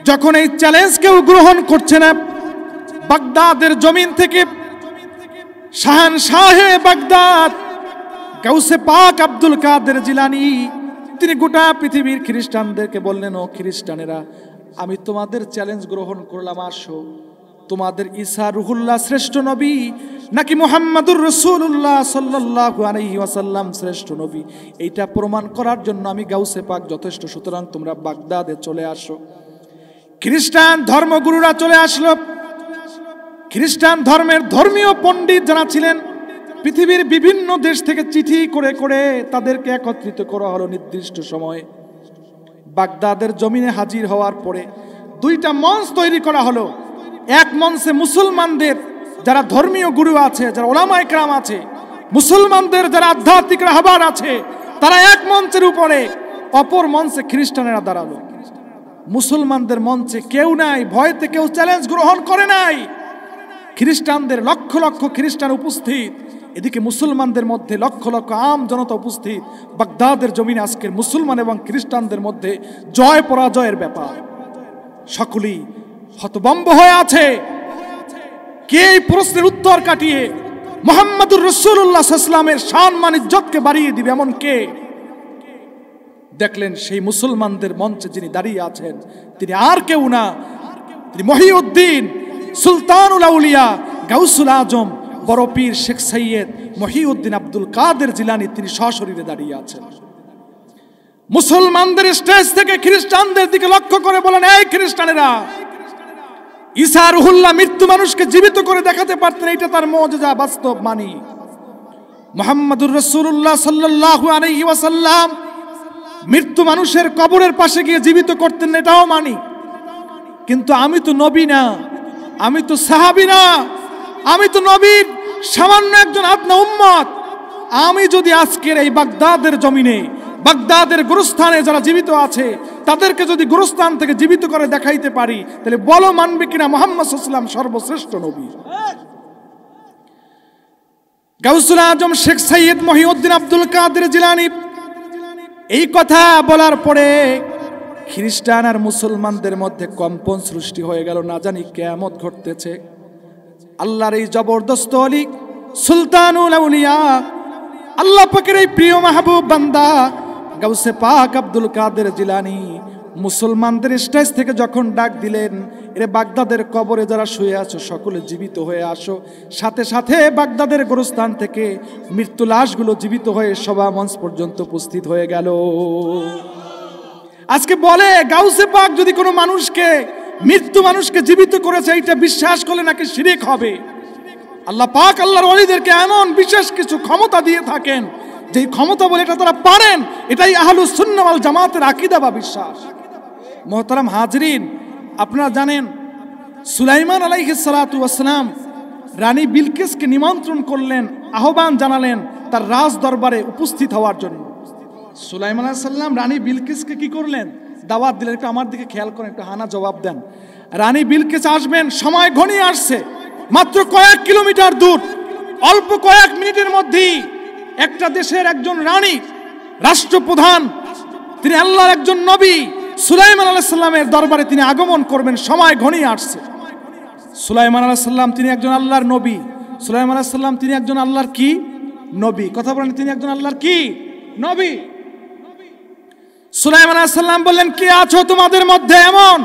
যখন এই চ্যালেঞ্জ কেউ গ্রহণ করছে না, বাগদাদের জমিন থেকে শাহে বাগদাদ গাউসে পাক আব্দুল কাদের জিলানী তিনি গোটা পৃথিবীর খ্রিস্টানদেরকে বললেন, ও খ্রিস্টানেরা, আমি তোমাদের চ্যালেঞ্জ গ্রহণ করলাম, আসো, তোমাদের ঈসা রুহুল্লাহ শ্রেষ্ঠ নবী নাকি মুহাম্মাদুর রাসূলুল্লাহ সাল্লাল্লাহু আলাইহি ওয়াসাল্লাম শ্রেষ্ঠ নবী, এইটা প্রমাণ করার জন্য আমি গাউসে পাক যথেষ্ট। সুতরাং তোমরা বাগদাদে চলে আসো। খ্রিস্টান ধর্মগুরুরা চলে আসলো। খ্রিস্টান ধর্মের ধর্মীয় পণ্ডিত যারা ছিলেন পৃথিবীর বিভিন্ন দেশ থেকে চিঠি করে করে তাদেরকে একত্রিত করা হলো নির্দিষ্ট সময়ে। বাগদাদের জমিনে হাজির হওয়ার পরে দুইটা মঞ্চ তৈরি করা হলো। এক মঞ্চে মুসলমানদের যারা ধর্মীয় গুরু আছে, যারা ওলামা ইকরাম আছে, মুসলমানদের যারা আধ্যাত্মিক রাহবার আছে, তারা এক মঞ্চের উপরে, অপর মঞ্চে খ্রিস্টানেরা দাঁড়ালো। মুসলমানদের মঞ্চে কেউ নাই, ভয়তে কেউ চ্যালেঞ্জ গ্রহণ করে নাই। খ্রিস্টানদের লক্ষ লক্ষ খ্রিস্টান উপস্থিত, এদিকে মুসলমানদের মধ্যে লক্ষ লক্ষ আম জনতা উপস্থিত। বাগদাদের জমিনে আজকের মুসলমান এবং খ্রিস্টানদের মধ্যে জয় পরাজয়ের ব্যাপার। সকলেই হতভম্ব হয়ে আছে। কে এই প্রশ্নের উত্তর কাটিয়ে মুহাম্মাদুর রাসূলুল্লাহ সাল্লাল্লাহু আলাইহি ওয়াসাল্লামের সম্মান ইজ্জতকে বাড়িয়ে দিবে এমন কে? দেখলেন সেই মুসলমানদের মঞ্চে যিনি দাঁড়িয়ে আছেন তিনি আর কেউ না, তিনি মহিউদ্দিন সুলতানুল আউলিয়া গাউসুল আজম বড় পীর শেখ সৈয়দ মহিউদ্দিন আব্দুল কাদের জিলানী তিনি সশরীরে দাঁড়িয়ে আছেন। মুসলমানদের স্টেজ থেকে খ্রিস্টানদের দিকে লক্ষ্য করে বলেন, এই খ্রিস্টানেরা, ঈসা রুহুল্লাহ মৃত্যু মানুষকে জীবিত করে দেখাতে পারতেন, এটা তার মুজিজা, বাস্তব মানি। মুহাম্মাদুর রাসূলুল্লাহ সাল্লাল্লাহু আলাইহি ওয়াসাল্লাম মৃত্যু মানুষের কবরের পাশে গিয়ে জীবিত করতেন, এটাও মানি। কিন্তু আমি তো নবী না, আমি তো সাহাবী না, আমি তো নবীর সামান্য একজন আপনা উম্মত। আমি যদি আজকের এই বাগদাদের জমিনে, বাগদাদের গোরস্থানে যারা জীবিত আছে তাদেরকে যদি গোরস্থান থেকে জীবিত করে দেখাইতে পারি, তাহলে বলো মানবে কিনা মুহাম্মদ সাল্লাল্লাহু আলাইহি ওয়াসাল্লাম সর্বশ্রেষ্ঠ নবী। গাউসুল আজম শেখ সৈয়দ মহিউদ্দিন আব্দুল কাদের জিলানী এই কথা বলার পরে খ্রিস্টান আর মুসলমানদের মধ্যে কম্পন সৃষ্টি হয়ে গেল। না জানি কিয়ামত ঘটতেছে। আল্লাহর এই জবরদস্ত ওলি, সুলতানুল আউলিয়া, আল্লাহ পাকের এই প্রিয় মাহবুব বান্দা গাউসে পাক আব্দুল কাদের জিলানী মুসলমানদের স্টেজ থেকে যখন ডাক দিলেন, এরে বাগদাদের কবরে যারা শুয়ে আছো সকলে জীবিত হয়ে আসো, সাথে সাথে বাগদাদের গোরস্থান থেকে মৃত্যু লাশগুলো জীবিত হয়ে সভা মঞ্চ পর্যন্ত উপস্থিত হয়ে গেল। আজকে বলে গাউসে পাক যদি কোনো মানুষকে, মৃত্যু মানুষকে জীবিত করেছে, এটা বিশ্বাস করলে নাকি শিরক হবে। আল্লাহ পাক আল্লাহর ওলিদেরকে এমন বিশেষ কিছু ক্ষমতা দিয়ে থাকেন, যেই ক্ষমতা বলে এটা তারা পারেন, এটাই আহলুস সুন্নাহ ওয়াল জামাতের আকীদা বা বিশ্বাস। মোহতারাম হাজরিন, আপনারা জানেন সুলাইমান আলাইহিস সালাতু ওয়াস সালাম রানী বিলকিসকে নিমন্ত্রণ করলেন, আহ্বান জানালেন তার রাজ দরবারে উপস্থিত হওয়ার জন্য। সুলাইমান আলাইহিস সালাম রানী বিলকিসকে কি করলেন? দাওয়াত দিলেন। একটু আমার দিকে খেয়াল করেন, একটু হানা জবাব দেন। রানী বিলকিস আসবেন, সময় ঘনিয়ে আসছে, মাত্র কয়েক কিলোমিটার দূর, অল্প কয়েক মিনিটের মধ্যেই একটা দেশের একজন রানী, রাষ্ট্রপ্রধান, তিনি আল্লাহর একজন নবী সুলাইমান আলাইহিস সালামের দরবারে তিনি আগমন করবেন, সময় ঘনিয়ে আসছে। সুলাইমান আলাইহিস সালাম তিনি একজন আল্লাহর নবী। সুলাইমান আলাইহিস সালাম তিনি একজন আল্লাহর কি নবী? কথা বলেন, তিনি একজন আল্লাহর কি নবী? সুলাইমান আলাইহিস সালাম বললেন, কে আছো তোমাদের মধ্যে এমন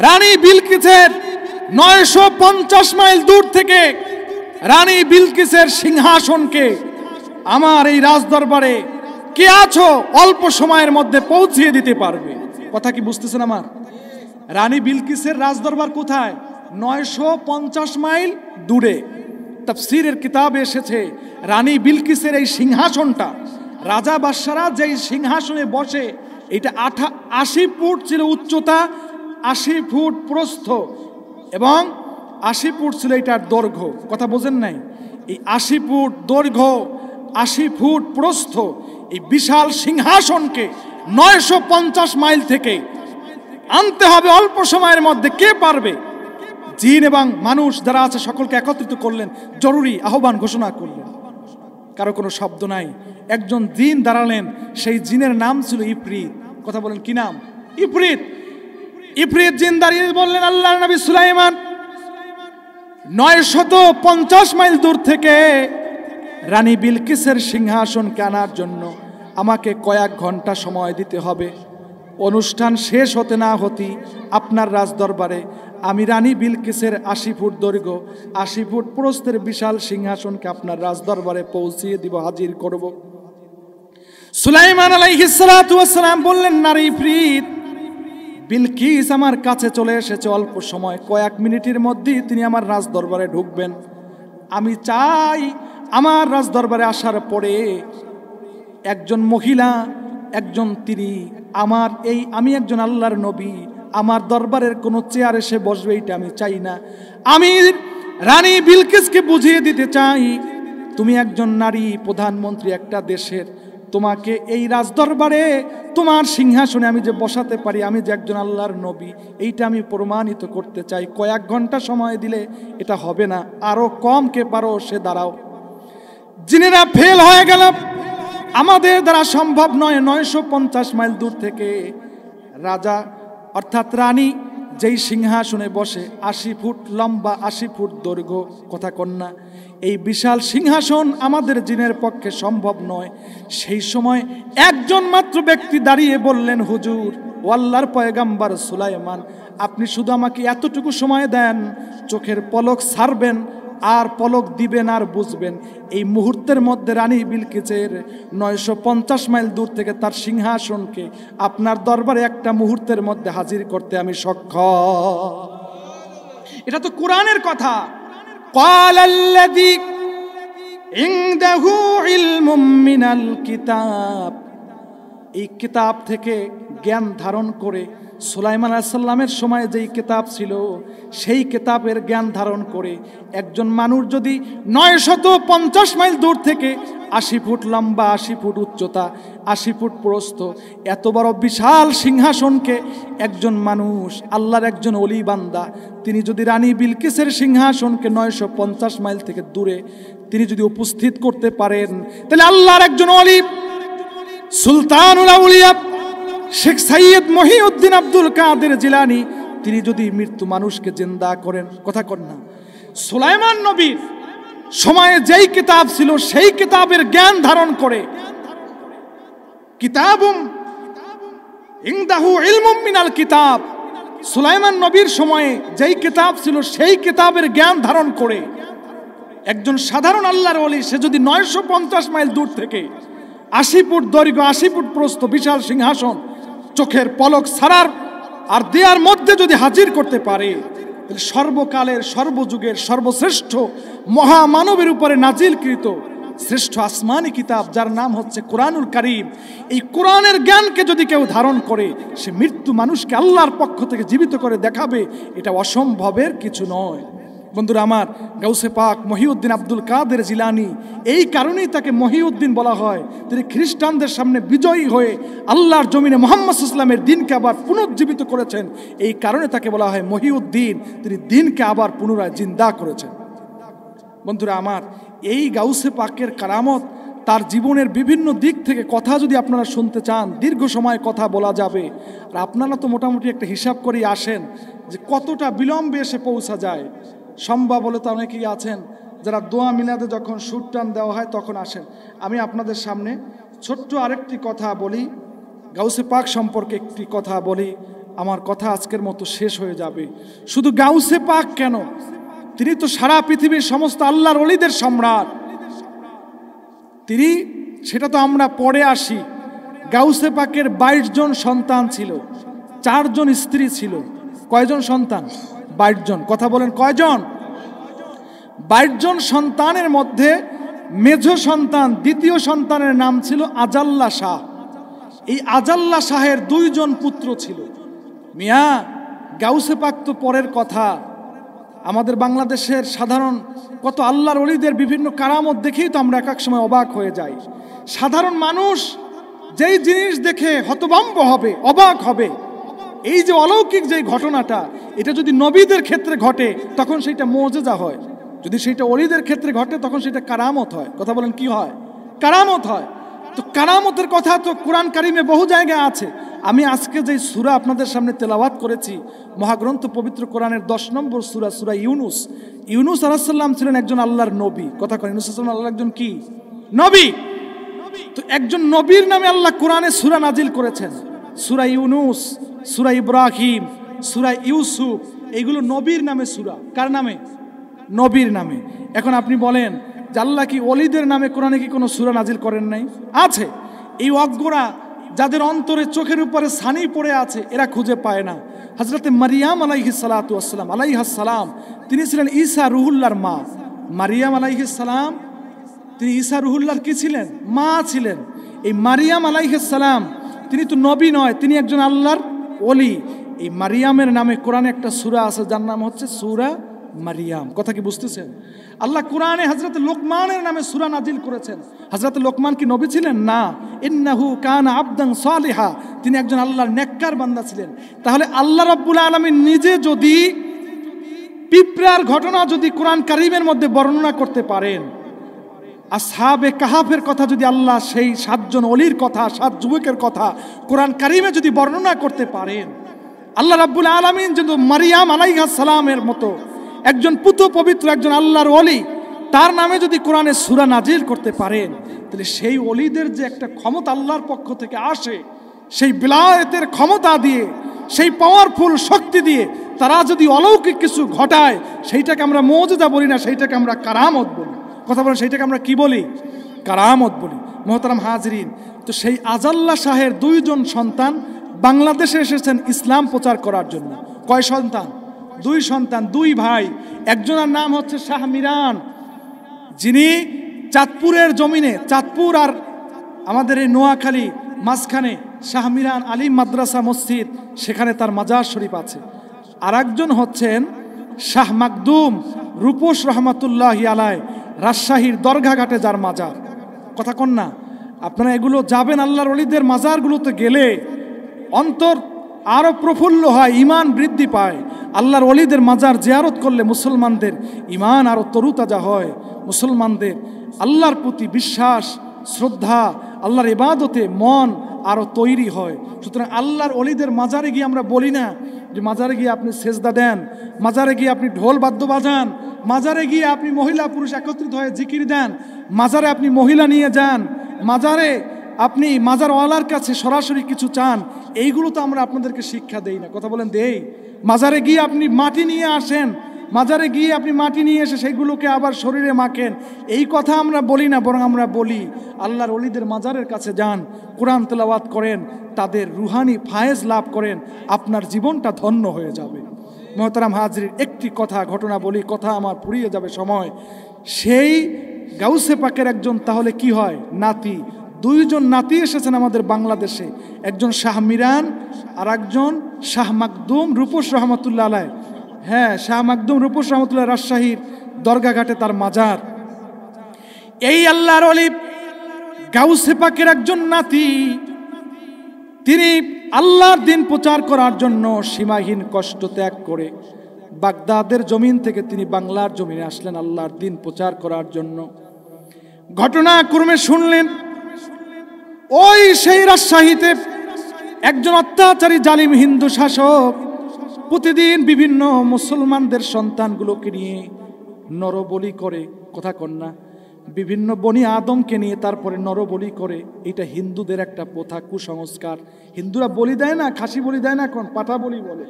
রানী বিলকিসের 950 মাইল দূর থেকে রানী বিলকিসের সিংহাসনকে আমার এই রাজ দরবারে কে আছো অল্প সময়ের মধ্যে পৌঁছিয়ে দিতে পারবে? কথা কি বুঝতেছেন আমার? রানী বিলকিসের রাজ দরবার কোথায়? 950 মাইল দূরে। তাফসীরের কিতাবে এসেছে রানী বিলকিসের এই সিংহাসনটা, রাজা বাদশারা যেই সিংহাসনে বসে, এটা 80 ফুট ছিল উচ্চতা, 80 ফুট প্রস্থ এবং 80 ফুট ছিল এটার দৈর্ঘ্য। কথা বোঝেন নাই? এই 80 ফুট দৈর্ঘ্য, 80 ফুট প্রস্থ, এই বিশাল সিংহাসনকে 950 মাইল থেকে আনতে হবে অল্প সময়ের মধ্যে। কে পারবে? জিন এবং মানুষ যারা আছে সকলকে একত্রিত করলেন, জরুরি আহ্বান ঘোষণা করলেন। কারো কোনো শব্দ নাই। একজন জিন দাঁড়ালেন, সেই জিনের নাম ছিল ইফরিত। কথা বলেন, কি নাম? ইফরিত। ইফরিত জিন দাঁড়িয়ে বললেন, আল্লাহর নবী সুলাইমান 950 মাইল দূর থেকে রানী বিলকিসের সিংহাসনকে আনার জন্য আমাকে কয়েক ঘন্টা সময় দিতে হবে। অনুষ্ঠান শেষ হতে না হতেই আপনার রাজদরবারে আমি রানী বিলকিসের 80 ফুট দৈর্ঘ্য, 80 ফুট প্রস্থের বিশাল সিংহাসনকে আপনার রাজদরবারে পৌঁছিয়ে দিব, হাজির করব। সুলাইমান আলাইহিস সালাতু ওয়াস সালাম বললেন, নারী ইফরিত, বিলকিস আমার কাছে চলে এসেছে, অল্প সময়, কয়েক মিনিটের মধ্যেই তিনি আমার রাজদরবারে ঢুকবেন। আমি চাই আমার রাজদরবারে আসার পরে একজন মহিলা, একজন তিনি আমি একজন আল্লাহর নবী, আমার দরবারের কোনো চেয়ার এসে বসবে এটা আমি চাই না। আমি রানী বিলকিসকে বুঝিয়ে দিতে চাই, তুমি একজন নারী প্রধানমন্ত্রী একটা দেশের, তোমাকে এই রাজদরবারে তোমার সিংহাসনে আমি যে বসাতে পারি, আমি যে একজন আল্লাহর নবী, এইটা আমি প্রমাণিত করতে চাই। কয়েক ঘন্টা সময় দিলে এটা হবে না, আরো কম কে পারো সে দাঁড়াও। জিনেরা ফেল হয়ে গেল, আমাদের দ্বারা সম্ভব নয়। 950 মাইল দূর থেকে রাজা অর্থাৎ রানী যেই সিংহাসনে বসে, 80 ফুট লম্বা, 80 ফুট দৈর্ঘ্য, কথা কন্যা, এই বিশাল সিংহাসন আমাদের জিনের পক্ষে সম্ভব নয়। সেই সময় একজন মাত্র ব্যক্তি দাঁড়িয়ে বললেন, হুজুর ও আল্লাহর পয়গাম্বার সুলাইমান, আপনি শুধু আমাকে এতটুকু সময় দেন, চোখের পলক ছাড়বেন আর পলক দিবেন আর বুঝবেন এই মুহূর্তের মধ্যে রানী বিলকিসের 950 মাইল দূর থেকে তার সিংহাসনকে আপনার দরবারে একটা মুহূর্তের মধ্যে হাজির করতে আমি সক্ষম। এটা তো কোরআনের কথা। ক্বালাল্লাযী ইনদাহু ইলমুম মিনাল কিতাব, এই কিতাব থেকে জ্ঞান ধারণ করে সুলাইমান আলাইহিস সালামের সময় যেই কিতাব ছিল সেই কিতাবের জ্ঞান ধারণ করে একজন মানুষ যদি 950 মাইল দূর থেকে 80 ফুট লম্বা, 80 ফুট উচ্চতা, 80 ফুট প্রস্থ এত বড় বিশাল সিংহাসনকে একজন মানুষ, আল্লাহর একজন ওলি বান্দা, তিনি যদি রানী বিলকিসের সিংহাসনকে 950 মাইল থেকে দূরে তিনি যদি উপস্থিত করতে পারেন, তাহলে আল্লাহর একজন ওলি সুলতানুল আউলিয়া শেখ সাইয়্যিদ মহিউদ্দিন আব্দুল কাদের জিলানী তিনি যদি মৃত্যু মানুষকে জিন্দা করেন, কথা কন না, সুলাইমান নবীর সময়ে যেই কিতাব ছিল সেই কিতাবের জ্ঞান ধারণ করে, কিতাবুম ইনদাহু ইলমুম মিনাল কিতাব, সুলাইমান নবীর সময়ে যেই কিতাব ছিল সেই কিতাবের জ্ঞান ধারণ করে একজন সাধারণ আল্লাহর ওলি সে যদি 950 মাইল দূর থেকে 80 ফুট দৈর্ঘ্য, 80 ফুট প্রস্থ বিশাল সিংহাসন চোখের পলক ছাড়ার আর দেয়ার মধ্যে যদি হাজির করতে পারে, তাহলে সর্বকালের সর্বযুগের সর্বশ্রেষ্ঠ মহামানবের উপরে নাজিলকৃত শ্রেষ্ঠ আসমানি কিতাব যার নাম হচ্ছে কোরআনুল কারীম, এই কোরআনের জ্ঞানকে যদি কেউ ধারণ করে সে মৃত্যু মানুষকে আল্লাহর পক্ষ থেকে জীবিত করে দেখাবে, এটা অসম্ভবের কিছু নয়। বন্ধুরা আমার, গাউসে পাক মহিউদ্দিন আব্দুল কাদের জিলানী এই কারণেই তাকে মহিউদ্দিন বলা হয়। তিনি খ্রিস্টানদের সামনে বিজয়ী হয়ে আল্লাহর জমিনে মুহাম্মদ সাল্লাল্লাহু আলাইহি ওয়াসাল্লামের দিনকে আবার পুনর্জীবিত করেছেন, এই কারণে তাকে বলা হয় মহিউদ্দিন, তিনি দিনকে আবার পুনরায় জিন্দা করেছেন। বন্ধুরা আমার, এই গাউসে পাকের কারামত তার জীবনের বিভিন্ন দিক থেকে কথা যদি আপনারা শুনতে চান দীর্ঘ সময় কথা বলা যাবে। আর আপনারা তো মোটামুটি একটা হিসাব করেই আসেন যে কতটা বিলম্বে এসে পৌঁছা যায়। সম্ভব হলে তো অনেকেই আছেন যারা দোয়া মিলাদে যখন সুর টান দেওয়া হয় তখন আসেন। আমি আপনাদের সামনে ছোট্ট আরেকটি কথা বলি, গাউসে পাক সম্পর্কে একটি কথা বলি, আমার কথা আজকের মতো শেষ হয়ে যাবে। শুধু গাউসে পাক কেন, তিনি তো সারা পৃথিবীর সমস্ত আল্লাহর ওলিদের সম্রাট। তিনি, সেটা তো আমরা পরে আসি, গাউসে পাকের 22 জন সন্তান ছিল, 4 জন স্ত্রী ছিল। কয়জন সন্তান? 22 জন। কথা বলেন কয়জন? 22 জন সন্তানের মধ্যে মেজ সন্তান, দ্বিতীয় সন্তানের নাম ছিল আজাল্লা শাহ। এই আজাল্লা শাহের 2 জন পুত্র ছিল। মিয়া, গাউসে পাক তো পরের কথা, আমাদের বাংলাদেশের সাধারণ কত আল্লাহর ওলিদের বিভিন্ন কারামত দেখেই তো আমরা এক এক সময় অবাক হয়ে যাই। সাধারণ মানুষ যেই জিনিস দেখে হতভম্ব হবে, অবাক হবে, এই যে অলৌকিক যে ঘটনাটা, এটা যদি নবীদের ক্ষেত্রে ঘটে তখন সেটা মুজিজা হয়, যদি সেটা ওলিদের ক্ষেত্রে ঘটে তখন সেটা কারামত হয়। কথা বলেন কি হয়? কারামত হয়। তো কারামতের কথা তো কোরআন কারিমে বহু জায়গায় আছে। আমি আজকে যে সূরা আপনাদের সামনে তেলাওয়াত করেছি, মহাগ্রন্থ পবিত্র কোরআনের 10 নম্বর সূরা, সূরা ইউনুস। ইউনুস আলাইহিস সালাম ছিলেন একজন আল্লাহর নবী। কথা কয়, ইউনুস আলাইহিস সালাম আল্লাহর একজন কি নবী। তো একজন নবীর নামে আল্লাহ কোরআনে সূরা নাজিল করেছেন। সূরা ইউনুস, সূরা ইব্রাহিম, সূরা ইউসুফ, এইগুলো নবীর নামে সূরা। কার নামে? নবীর নামে। এখন আপনি বলেন যে আল্লাহ কি ওলিদের নামে কোরআনে কি কোনো সূরা নাজিল করেন নাই? আছে। এই অজ্ঞরা যাদের অন্তরে চোখের উপরে ছানি পড়ে আছে এরা খুঁজে পায় না। হযরতে মারিয়াম আলাইহিস সালাতু ওয়াস সালাম, আলাইহাস সালাম, তিনি ছিলেন ঈসা রুহুল্লাহর মা। মারিয়াম আলাইহিস সালাম তিনি ঈসা রুহুল্লাহর কি ছিলেন? মা ছিলেন। এই মারিয়াম আলাইহিস সালাম তিনি তো নবী নয়, তিনি একজন আল্লাহর ওলি। এই মারিয়ামের নামে কোরআনে একটা সূরা আছে যার নাম হচ্ছে সূরা মারিয়াম। কথা কি বুঝতেছেন? আল্লাহ কোরআনে হযরত লোকমানের নামে সূরা নাজিল করেছেন। হযরত লোকমান কি নবী ছিলেন? না। ইন্নাহু কানা আবদান সালিহা, তিনি একজন আল্লাহর নেককার বান্দা ছিলেন। তাহলে আল্লাহ রাব্বুল আলামিন নিজে যদি পিঁপড়ার ঘটনা যদি কোরআন কারীমের মধ্যে বর্ণনা করতে পারেন, আসহাবে কাহাফের কথা যদি আল্লাহ সেই 7 জন ওলির কথা, 7 যুবকের কথা কোরআন কারীমে যদি বর্ণনা করতে পারেন, আল্লাহ রাব্বুল আলামিন যদি মারিয়াম আলাইহাস সালামের মতো একজন পুত্র পবিত্র একজন আল্লাহর ওলি তার নামে যদি কোরআনে সূরা নাজিল করতে পারেন, তাহলে সেই ওলিদের যে একটা ক্ষমতা আল্লাহর পক্ষ থেকে আসে সেই বিলায়েতের ক্ষমতা দিয়ে, সেই পাওয়ারফুল শক্তি দিয়ে তারা যদি অলৌকিক কিছু ঘটায়, সেইটাকে আমরা মুজিজা বলি না, সেইটাকে আমরা কারামত বলি। কথা বলেন, সেইটাকে আমরা কি বলি? কারামত বলি। মোহতারাম হাজরিন, তো সেই আজাল্লা শাহের 2 জন সন্তান বাংলাদেশে এসেছেন ইসলাম প্রচার করার জন্য। কয় সন্তান? 2 সন্তান, 2 ভাই। একজনের নাম হচ্ছে শাহ মিরান, যিনি চাঁদপুরের জমিনে, চাঁদপুর আর আমাদের এই নোয়াখালী মাঝখানে শাহ মিরান আলিম মাদ্রাসা মসজিদ, সেখানে তার মাজার শরীফ আছে। আর একজন হচ্ছেন শাহ মাকদুম রূপোশ রহমাতুল্লাহি আলাই, রাজশাহীর দরগাঘাটে যার মাজার। কথা কন না? আপনারা এগুলো যাবেন, আল্লাহর ওলিদের মাজারগুলোতে গেলে অন্তর আরও প্রফুল্ল হয়, ইমান বৃদ্ধি পায়। আল্লাহর ওলিদের মাজার জিয়ারত করলে মুসলমানদের ইমান আরও তরুতাজা হয়, মুসলমানদের আল্লাহর প্রতি বিশ্বাস, শ্রদ্ধা, আল্লাহর ইবাদতে মন আরও তৈরি হয়। সুতরাং আল্লাহর ওলিদের মাজারে গিয়ে আমরা বলি না যে মাজারে গিয়ে আপনি সেজদা দেন, মাজারে গিয়ে আপনি ঢোল বাদ্য বাজান, মাজারে গিয়ে আপনি মহিলা পুরুষ একত্রিত হয়ে জিকির দেন, মাজারে আপনি মহিলা নিয়ে যান, মাজারে আপনি মাজারওয়ালার কাছে সরাসরি কিছু চান। এইগুলো তো আমরা আপনাদেরকে শিক্ষা দেই না। কথা বলেন, দেই? মাজারে গিয়ে আপনি মাটি নিয়ে আসেন, মাজারে গিয়ে আপনি মাটি নিয়ে এসে সেইগুলোকে আবার শরীরে মাখেন, এই কথা আমরা বলি না। বরং আমরা বলি আল্লাহর ওলিদের মাজারের কাছে যান, কোরআন তেলাওয়াত করেন, তাদের রুহানি ফায়েজ লাভ করেন, আপনার জীবনটা ধন্য হয়ে যাবে। মোহতারাম হাজরিন, একটি কথা ঘটনা বলি, কথা আমার ফুরিয়ে যাবে সময়। সেই গাউসে পাকের একজন তাহলে কি হয়? নাতি। 2 জন নাতি এসেছেন আমাদের বাংলাদেশে, একজন শাহ মিরান আর একজন শাহ মাকদুম রূপোশ রহমতুল্লাহ আলাই। হ্যাঁ, শাহ মাকদুম রূপোশ রহমতুল্লাহ, রাজশাহীর দরগাঘাটে তার মাজার। এই আল্লাহর ওলি গাউসে পাকের একজন নাতি, তিনি আল্লাহর দিন প্রচার করার জন্য সীমাহীন কষ্ট ত্যাগ করে বাগদাদের জমিন থেকে তিনি বাংলার জমিনে আসলেন আল্লাহর দিন প্রচার করার জন্য। ঘটনাক্রমে শুনলেন ওই সেই রাজশাহীতে একজন অত্যাচারী জালিম হিন্দু শাসক প্রতিদিন বিভিন্ন মুসলমানদের সন্তানগুলোকে নিয়ে নরবলি করে। কথা কন্যা, বিভিন্ন বনি আদমকে নিয়ে তারপরে নরবলি করে। এটা হিন্দুদের একটা প্রথা, কুসংস্কার। হিন্দুরা বলি দেয় না, খাসি বলি দেয় না, এখন পাঠা বলি বলে।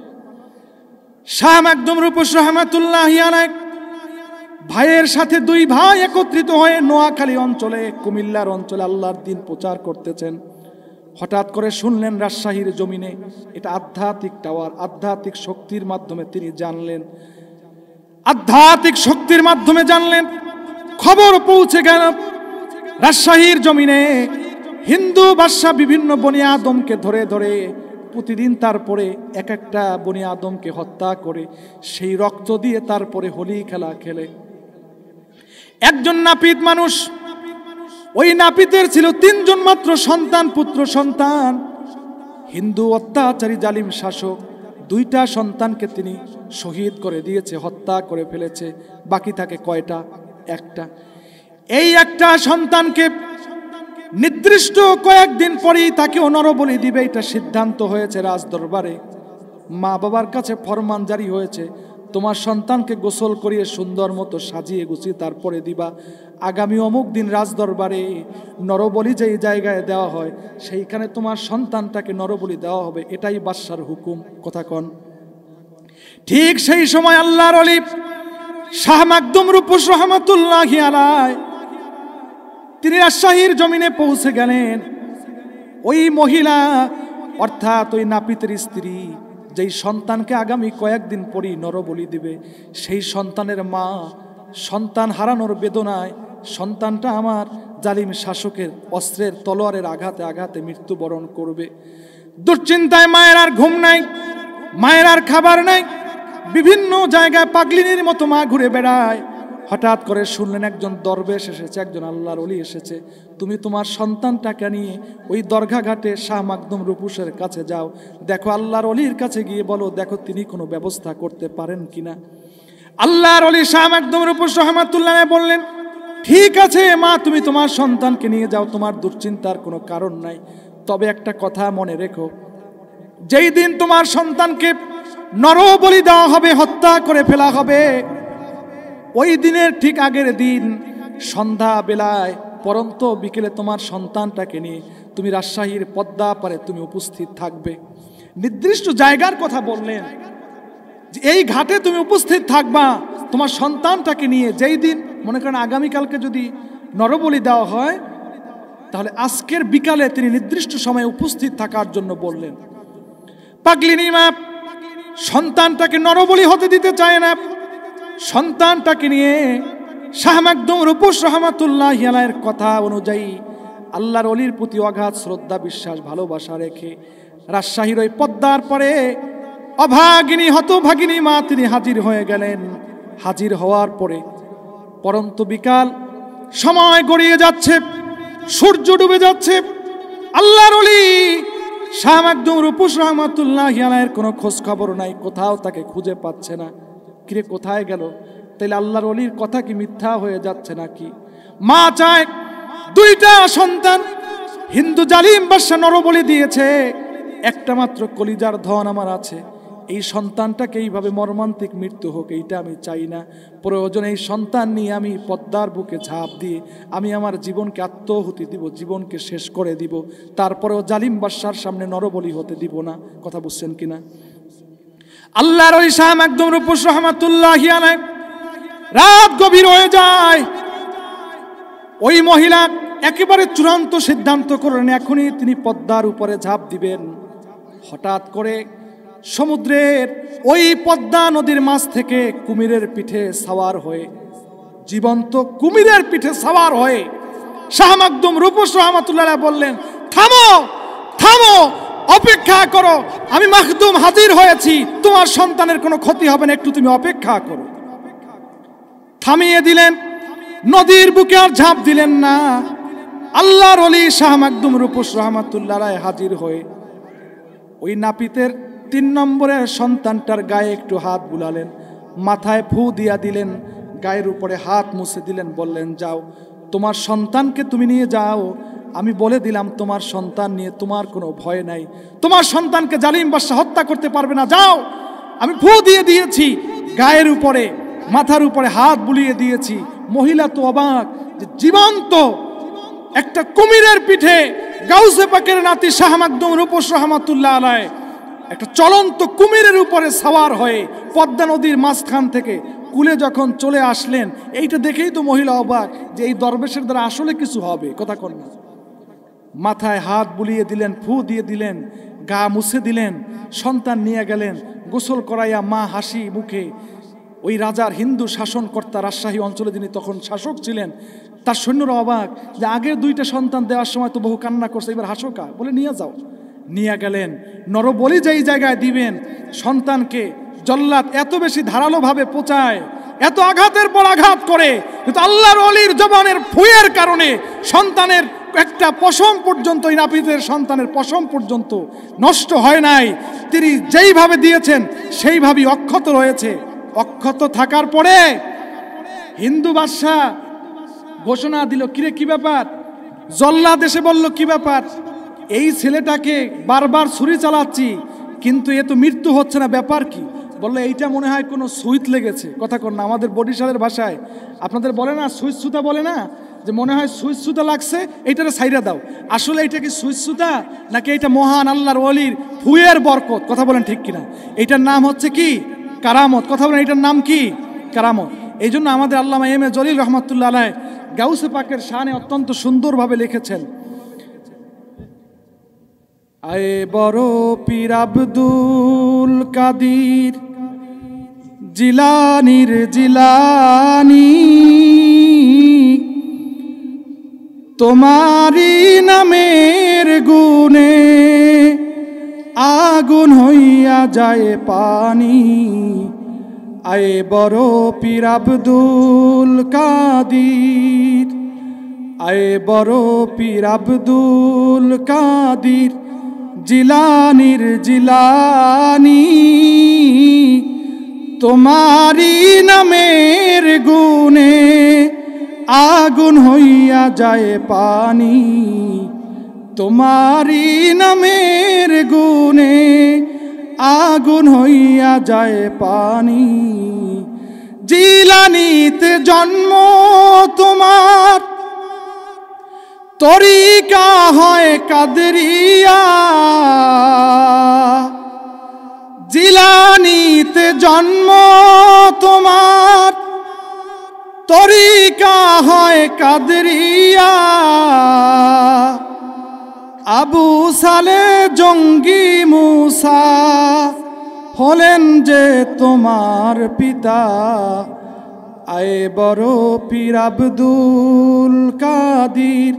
শাহ মাকদুম রূপোশ রহমাতুল্লাহি আলাইহ ভাইয়ের সাথে 2 ভাই একত্রিত হয়ে নোয়াখালী অঞ্চলে, কুমিল্লার অঞ্চলে আল্লাহর দিন প্রচার করতেছেন। হঠাৎ করে শুনলেন রাজশাহীর জমিনে এটা আধ্যাত্মিক টাওয়ার, আধ্যাত্মিক শক্তির মাধ্যমে তিনি জানলেন, আধ্যাত্মিক শক্তির মাধ্যমে জানলেন। খবর পৌঁছে গেল রাজশাহীর জমিনে হিন্দু বাদশা বিভিন্ন বনি আদমকে ধরে ধরে প্রতিদিন তারপরে এক একটা বনি আদমকে হত্যা করে সেই রক্ত দিয়ে তারপরে হোলি খেলা খেলে। একজন নাপিত মানুষ, ওই নাপিতের ছিল 3 জন মাত্র সন্তান, পুত্র সন্তান। হিন্দু অত্যাচারী জালিম শাসক 2টা সন্তানকে তিনি শহীদ করে দিয়েছে, হত্যা করে ফেলেছে। বাকি থাকে কয়টা? একটা। এই একটা সন্তানকে নির্দিষ্ট কয়েকদিন পরেই তাকেও নরবলি দিবে, এটা সিদ্ধান্ত হয়েছে রাজদরবারে। মা বাবার কাছে ফরমান জারি হয়েছে, তোমার সন্তানকে গোসল করিয়ে সুন্দর মতো সাজিয়ে গুছিয়ে তারপরে দিবা। আগামী অমুক দিন রাজদরবারে নরবলি যেই জায়গায় দেওয়া হয় সেইখানে তোমার সন্তানটাকে নরবলি দেওয়া হবে, এটাই বাদশার হুকুম। কথা কন। ঠিক সেই সময় আল্লাহর ওলি শাহ মাকদুম রূপোশ রহমাতুল্লাহি আলাইহ তিনি রাজশাহীর জমিনে পৌঁছে গেলেন। ওই মহিলা অর্থাৎ ওই নাপিতের স্ত্রী যেই সন্তানকে আগামী কয়েকদিন পরই নরবলি দিবে, সেই সন্তানের মা সন্তান হারানোর বেদনায়, সন্তানটা আমার জালিম শাসকের অস্ত্রের তলোয়ারের আঘাতে আঘাতে মৃত্যুবরণ করবে, দুশ্চিন্তায় মায়ের আর ঘুম নাই, মায়ের আর খাবার নাই, বিভিন্ন জায়গায় পাগলিনীর মতো মা ঘুরে বেড়ায়। হঠাৎ করে শুনলেন একজন দরবেশ এসেছে, একজন আল্লাহর ওলি এসেছে। তুমি তোমার সন্তানটাকে নিয়ে ওই দরগাঘাটে শাহ মাকদুম রূপোশের কাছে যাও, দেখো আল্লাহর ওলির কাছে গিয়ে বলো, দেখো তিনি কোনো ব্যবস্থা করতে পারেন কিনা। আল্লাহর ওলি শাহ মাকদুম রূপোশ রহমাতুল্লাহ বললেন, ঠিক আছে মা, তুমি তোমার সন্তানকে নিয়ে যাও, তোমার দুশ্চিন্তার কোনো কারণ নাই। তবে একটা কথা মনে রেখো, যেই দিন তোমার সন্তানকে নরবলি দেওয়া হবে, হত্যা করে ফেলা হবে, ওই দিনের ঠিক আগের দিন সন্ধ্যা বেলায় পরন্ত বিকেলে তোমার সন্তানটাকে নিয়ে তুমি রাজশাহীর পদ্মা পারে তুমি উপস্থিত থাকবে। নির্দিষ্ট জায়গার কথা বললেন যে এই ঘাটে তুমি উপস্থিত থাকবা তোমার সন্তানটাকে নিয়ে। যেই দিন মনে করেন আগামীকালকে যদি নরবলি দেওয়া হয়, তাহলে আজকের বিকালে তিনি নির্দিষ্ট সময়ে উপস্থিত থাকার জন্য বললেন। পাগলিনী মা সন্তানটাকে নরবলি হতে দিতে চায় না। সন্তানটাকে নিয়ে শাহ মাকদুম রূপস রহমাতুল্লাহ আলাইহির কথা অনুযায়ী আল্লাহর ওলির প্রতি অগাধ শ্রদ্ধা বিশ্বাস ভালোবাসা রেখে রাজশাহীর ওই পদ্মার পরে অভাগিনী হতভাগিনী মা তিনি হাজির হয়ে গেলেন। হাজির হওয়ার পরে পরন্ত বিকাল, সময় গড়িয়ে যাচ্ছে, সূর্য ডুবে যাচ্ছে। আল্লাহর ওলি শাহ মাকদুম রূপস রহমাতুল্লাহ আলাইহির কোনো খোঁজ খবর নাই, কোথাও তাকে খুঁজে পাচ্ছে না। কিরে কোথায় গেল? তাইলে আল্লাহর ওলির কথা কি মিথ্যা হয়ে যাচ্ছে নাকি? মা চায় দুইটা সন্তান, হিন্দু জালিম বাদশা নরবলি দিয়েছে, একটা মাত্র কলিজার ধন আমার আছে, এই সন্তানটাকে এইভাবে মর্মান্তিক মৃত্যু হোক এইটা আমি চাই না। প্রয়োজন এই সন্তান নিয়ে আমি পদ্মার বুকে ঝাঁপ দিয়ে আমি আমার জীবনকে আত্মহুতি দিব, জীবনকে শেষ করে দিব, তারপরেও জালিম বাদশার সামনে নরবলি হতে দিব না। কথা বুঝছেন কিনা? আল্লাহর ওই শাহ মাকদুম রূপস রহমাতুল্লাহি আলাইহি রাত গভীর হয়ে যায়। ওই মহিলা একেবারে চূড়ান্ত সিদ্ধান্ত করলেন এখনই তিনি পদ্মার উপরে ঝাঁপ দিবেন। হঠাৎ করে সমুদ্রের ওই পদ্মা নদীর মাছ থেকে কুমিরের পিঠে সাওয়ার হয়ে, জীবন্ত কুমিরের পিঠে সাওয়ার হয়ে শাহ মাকদুম রূপস রহমাতুল্লাহ বললেন, থামো থামো, অপেক্ষা করো, আমি মাকদুম হাজির হয়েছি, তোমার সন্তানের কোনো ক্ষতি হবে না, একটু তুমি অপেক্ষা করো। থামিয়ে দিলেন, নদীর বুকে আর ঝাঁপ দিলেন না। আল্লাহর ওলি শাহ মাকদুম রূপস রহমাতুল্লাহ হাজির হয়ে ওই নাপিতের 3 নম্বরের সন্তানটার গায়ে একটু হাত বুলালেন, মাথায় ফু দিয়া দিলেন, গায়ের উপরে হাত মুছে দিলেন, বললেন যাও তোমার সন্তানকে তুমি নিয়ে যাও, আমি বলে দিলাম তোমার সন্তান নিয়ে তোমার কোনো ভয় নাই, তোমার সন্তানকে জালিম বাদশা হত্যা করতে পারবে না, যাও। আমি ফু দিয়ে দিয়েছি, গায়ের উপরে মাথার উপরে হাত বুলিয়ে দিয়েছি। মহিলা তো অবাক যে জীবন্ত একটা কুমিরের পিঠে গাউসে পাকের নাতি শাহ মাকদুম রূপস রহমাতুল্লাহ আলাইহি একটা চলন্ত কুমিরের উপরে সাওয়ার হয়ে পদ্মা নদীর মাঝখান থেকে কুলে যখন চলে আসলেন, এইটা দেখেই তো মহিলা অবাক যে এই দরবেশের দ্বারা আসলে কিছু হবে। কথা কন না। মাথায় হাত বুলিয়ে দিলেন, ফু দিয়ে দিলেন, গা মুছে দিলেন, সন্তান নিয়ে গেলেন, গোসল করাইয়া মা হাসি মুখে ওই রাজার হিন্দু শাসনকর্তা রাজশাহী অঞ্চলে যিনি তখন শাসক ছিলেন, তার সৈন্যরা অবাক যে আগের 2টা সন্তান দেওয়ার সময় তো বহু কান্না করছে, এবার হাসোকা, বলে নিয়ে যাও। নিয়ে গেলেন। নরবলি যেই জায়গায় দিবেন, সন্তানকে জল্লাদ এত বেশি ধারালোভাবে পোঁচায়, এত আঘাতের পর আঘাত করে, কিন্তু আল্লাহর ওলির জবানের ফুয়ের কারণে সন্তানের একটা পশম পর্যন্ত, এই নাপিতের সন্তানের পশম পর্যন্ত নষ্ট হয় নাই। তিনি যেইভাবে দিয়েছেন সেইভাবেই অক্ষত রয়েছে। অক্ষত থাকার পরে হিন্দু বাদশা ঘোষণা দিল, কিরে কি ব্যাপার? জল্লাদ এসে বলল, কি ব্যাপার? এই ছেলেটাকে বারবার ছুরি চালাচ্ছি কিন্তু এ তো মৃত্যু হচ্ছে না, ব্যাপার কি? বললো এইটা মনে হয় কোনো সুইচ লেগেছে। কথা কর না, আমাদের বরিশালের ভাষায় আপনাদের বলে না সুইচ সুতা, বলে না যে মনে হয় সুইচ সুতা লাগছে, এইটারে সাইরা দাও। আসলে এটা কি সুইচ সুতা নাকি এটা মহান আল্লাহর ওলির ফুয়ের বরকত? কথা বলেন ঠিক কিনা? এইটার নাম হচ্ছে কি? কারামত। কথা বলেন এটার নাম কি? কারামত। এই জন্য আমাদের আল্লামা এম এ জলিল রহমাতুল্লাহ আলাইহি গাউসে পাকের শানে অত্যন্ত সুন্দরভাবে লিখেছেন, আয়ে বড় পীর আব্দুল কাদির জিলানির জিলানি, তোমারি নামের গুণে আগুন হইয়া যায় পানি। আয়ে বড় পীর আব্দুল কাদির, আয়ে বড় পীর আব্দুল কাদির জিলানির জিলানি, তোমারি নামের গুণে আগুন হইয়া যায় পানি, তোমারি নামের গুণে আগুন হইয়া যায় পানি। জিলানিতে জন্ম তোমার, তরিকা হয় কাদরিয়া, জিলানিতে জন্ম তোমার, তরিকা হয় কাদরিয়া। আবু সালে জঙ্গি মুসা হলেন যে তোমার পিতা, আয়ে বড় পীর আব্দুল কাদির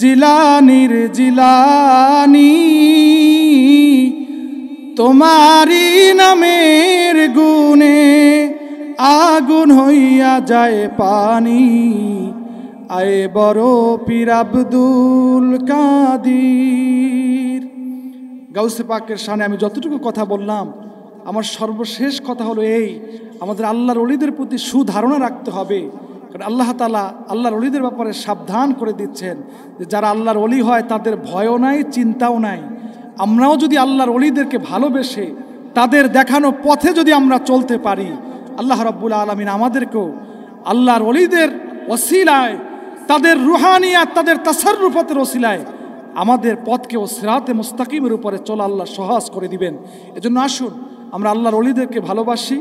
জিলানির জিলানি। তোমারি নামের গুণে আগুন হইয়া যায় পানি, আয়ে বড় পীর আব্দুল কাদির। গাউসে পাকের শানে আমি যতটুকু কথা বললাম, আমার সর্বশেষ কথা হলো এই, আমাদের আল্লাহর ওলিদের প্রতি সুধারণা রাখতে হবে। কারণ আল্লাহ তাআলা আল্লাহর ওলিদের ব্যাপারে সাবধান করে দিচ্ছেন যে যারা আল্লাহর ওলি হয় তাদের ভয়ও নাই, চিন্তাও নাই। আমরাও যদি আল্লাহর ওলিদেরকে ভালোবেসে তাদের দেখানো পথে যদি আমরা চলতে পারি, আল্লাহ রাব্বুল আলামিন আমাদেরকেও আল্লাহর ওলিদের ওসিলায়, তাদের রুহানিয়াত, তাদের তাসাররুফাতের ওসিলায় আমাদের পথকেও সিরাতে মুস্তাকিমের উপরে চলা আল্লাহ সহজ করে দিবেন। এজন্য আসুন আমরা আল্লাহর ওলিদেরকে ভালোবাসি,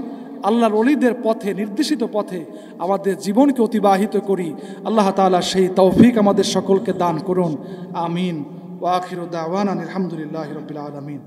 আল্লাহর ওলিদের পথে, নির্দেশিত পথে আমাদের জীবনকে অতিবাহিত করি। আল্লাহ তাআলা সেই তৌফিক আমাদের সকলকে দান করুন। আমিন। ওয়া আখিরু দাওয়ানা আলহামদুলিল্লাহি রাব্বিল আলামিন।